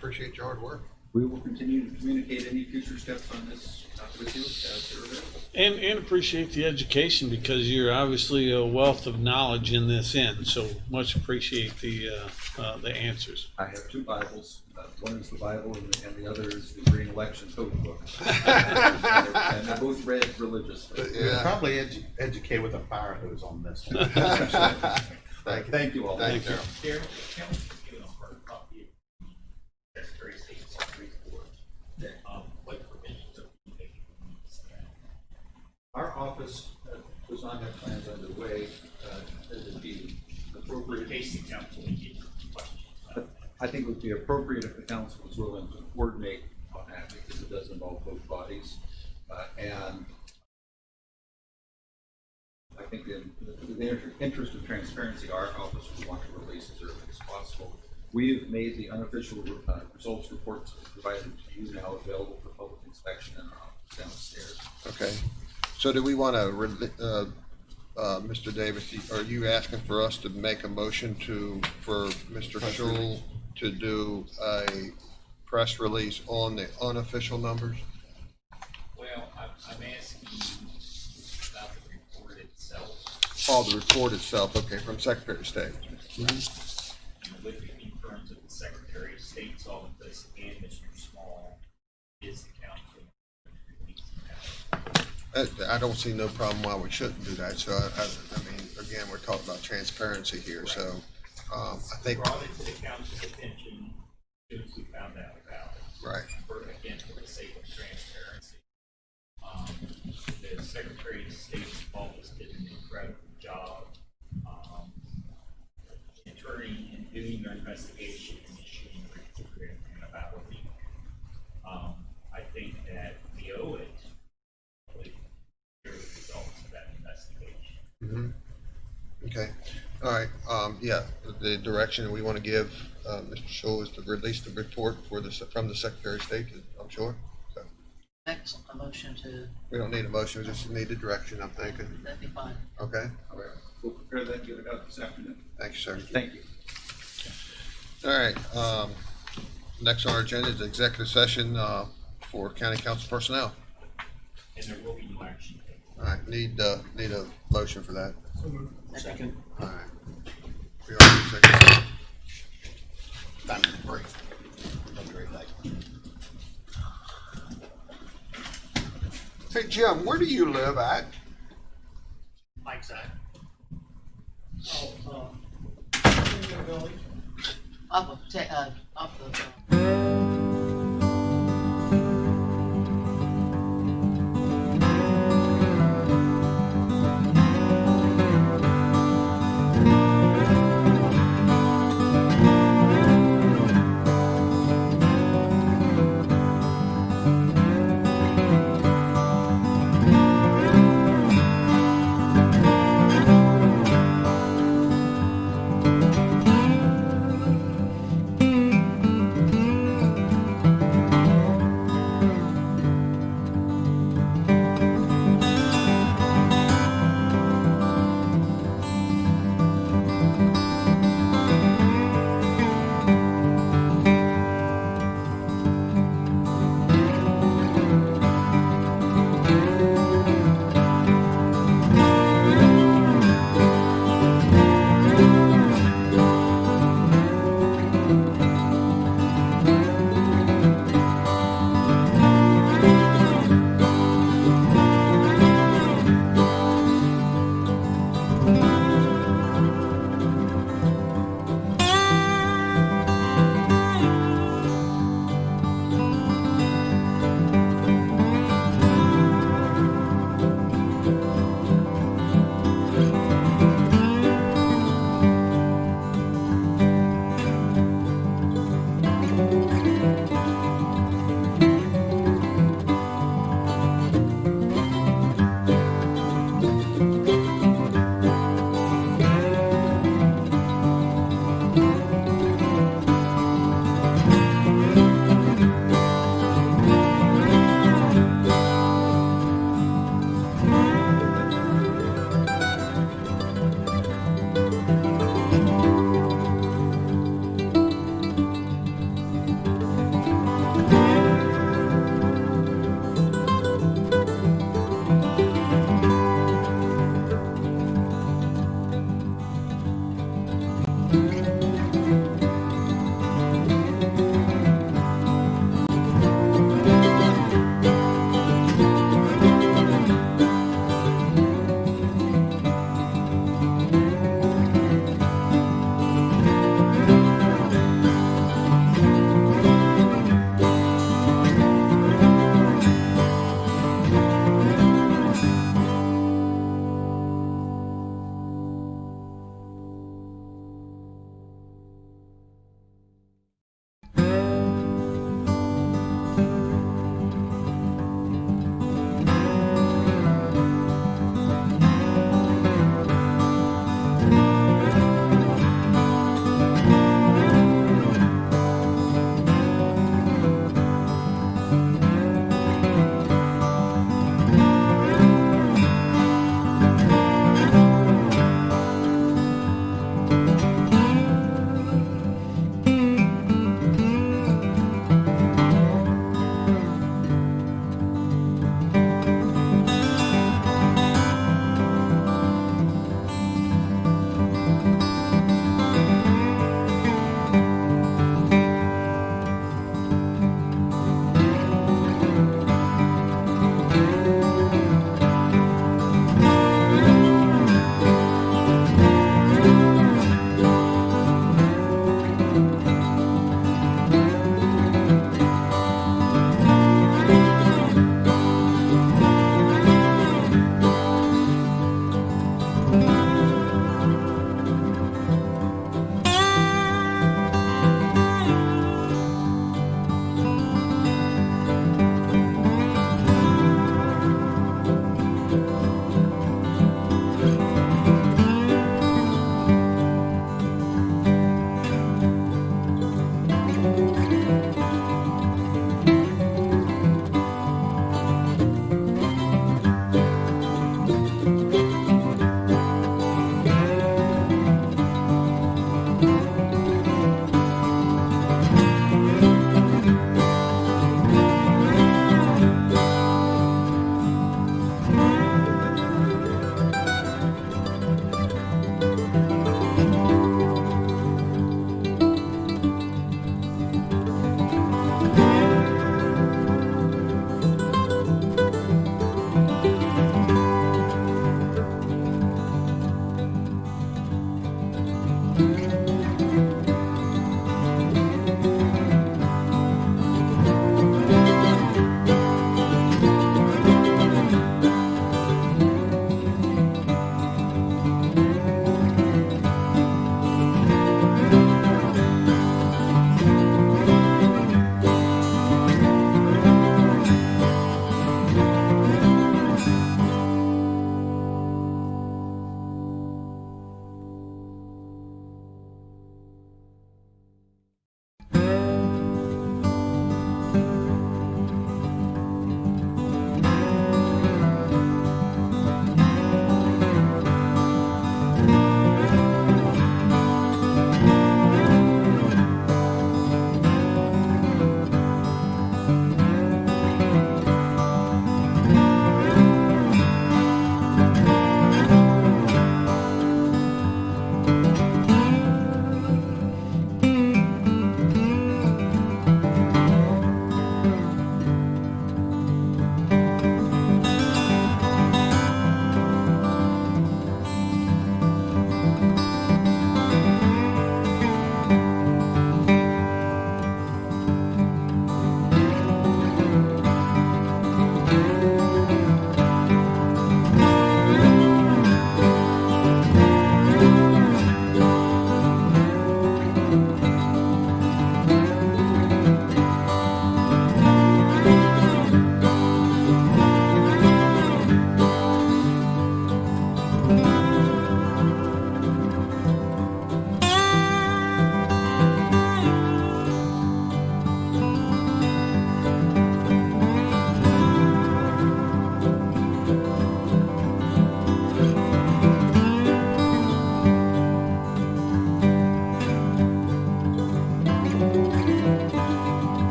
S2: appreciate your hard work.
S13: We will continue to communicate any future steps on this with you as they're available.
S1: And appreciate the education because you're obviously a wealth of knowledge in this end. So much appreciate the answers.
S13: I have 2 Bibles. One is the Bible and the other is the Green Election Code book. And they're both read religiously.
S3: You're probably educated with a fire hose on this one.
S13: Thank you all.
S2: Thank you.
S8: Chair, council has given a hard copy of the Secretary of State's report. What provisions are we making on this?
S13: Our office does not have plans underway that would be
S8: In
S13: appropriate.
S8: case the council would get questions.
S13: I think it would be appropriate if the council was willing to coordinate on that because it does involve both bodies. And I think in the interest of transparency, our office would want to release as early as possible. We have made the unofficial results reports provided to you now available for public inspection in our office downstairs.
S2: Okay. So do we want to, Mr. Davis, are you asking for us to make a motion for Mr. Schul to do a press release on the unofficial numbers?
S8: Well, I'm asking about the report itself.
S2: Oh, the report itself, okay, from Secretary of State.
S8: With in terms of the Secretary of State's office and Mr. Small is the council.
S2: I don't see no problem why we shouldn't do that. So I mean, again, we're talking about transparency here.
S8: Right.
S2: So I think,
S8: Brought it to the council's attention as soon as we found out about it.
S2: right.
S8: Again, for the sake of transparency. The Secretary of State's office did an incredible job, entering and doing their investigation and issuing a report in about a week. I think that we owe it to hear the results of that investigation.
S2: Mm-hmm. Okay. All right. Yeah, the direction we want to give Mr. Schul is to release the report from the Secretary of State, I'm sure. So
S4: Next, a motion to,
S2: we don't need a motion, we just need the direction, I'm thinking.
S4: that'd be fine.
S2: Okay.
S13: All right, we'll prepare that and get it out this afternoon.
S2: Thank you, sir.
S13: Thank you.
S2: All right. Next on our agenda is executive session for county council personnel.
S8: And there will be no action taken.
S2: All right. Need a motion for that.
S4: Second.
S2: All right. We are in executive session.
S3: Time to break. Have a great night.
S2: Hey, Jim, where do you live at?
S5: Mike's at.
S4: Off of,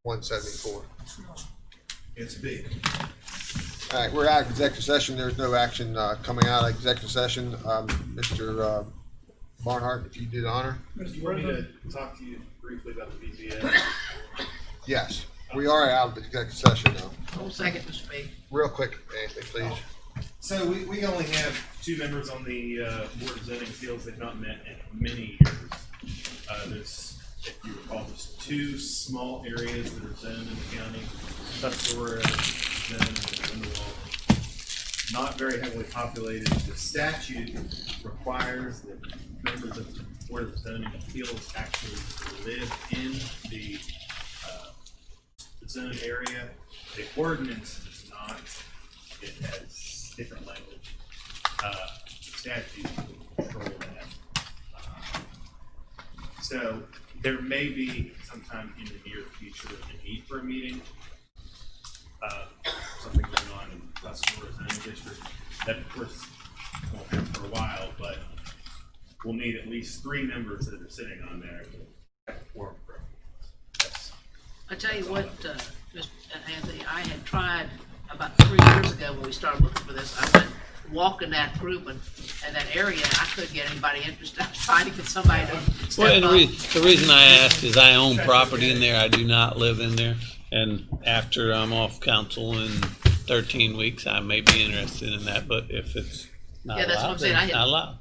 S2: 174.
S7: It's big.
S2: All right, we're out of executive session. There's no action coming out of executive session. Mr. Barnhart, if you do the honor.
S7: Do you want me to talk to you briefly about the BZA?
S2: Yes, we are out of the executive session now.
S4: Hold second to speak.
S2: Real quick, Anthony, please.
S7: So we only have two members on the Board of Zoning Appeals. They've not met in many years. There's, if you recall, there's two small areas that are zoned in the county. Tuscarora zone and Lindenwold. Not very heavily populated. The statute requires that members of the Board of Zoning Appeals actually live in the zone area. The ordinance does not. It has different language. The statute will control that. So there may be sometime in the near future a need for a meeting. Something going on in Tuscarora zoning district. That of course won't happen for a while, but we'll need at least 3 members that are sitting on there to have a quorum for it. That's
S4: I tell you what, Mr. Anthony, I had tried about 3 years ago when we started looking for this. I went walking that group and that area, and I couldn't get anybody interested. I was trying to get somebody to
S1: Well,
S4: step
S1: and
S4: up.
S1: the reason I ask is I own property in there. I do not live in there. And after I'm off council in 13 weeks, I may be interested in that. But if it's not
S4: Yeah, that's what
S1: allowed,
S4: I'm saying.
S1: then
S4: I
S1: it's
S4: had-
S1: not allowed.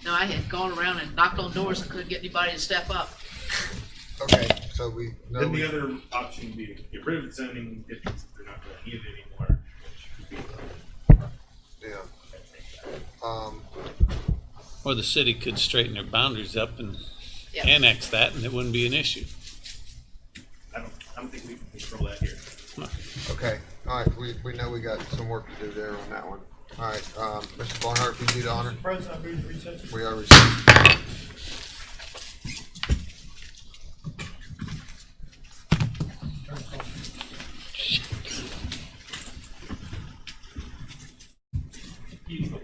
S4: No, I had gone around and knocked on doors and couldn't get anybody to step up.
S2: Okay, so we know.
S7: Then the other option would be to get rid of the zoning districts if they're not going to need it anymore, which could be.
S2: Yeah.
S1: Or the city could straighten their boundaries up and
S4: Yeah.
S1: annex that, and it wouldn't be an issue.
S7: I don't think we can control that here.
S2: Okay, all right, we know we got some work to do there on that one. All right, Mr. Barnhart, if you do the honor,
S5: President, I move to recess.
S2: we are received.
S7: Easily.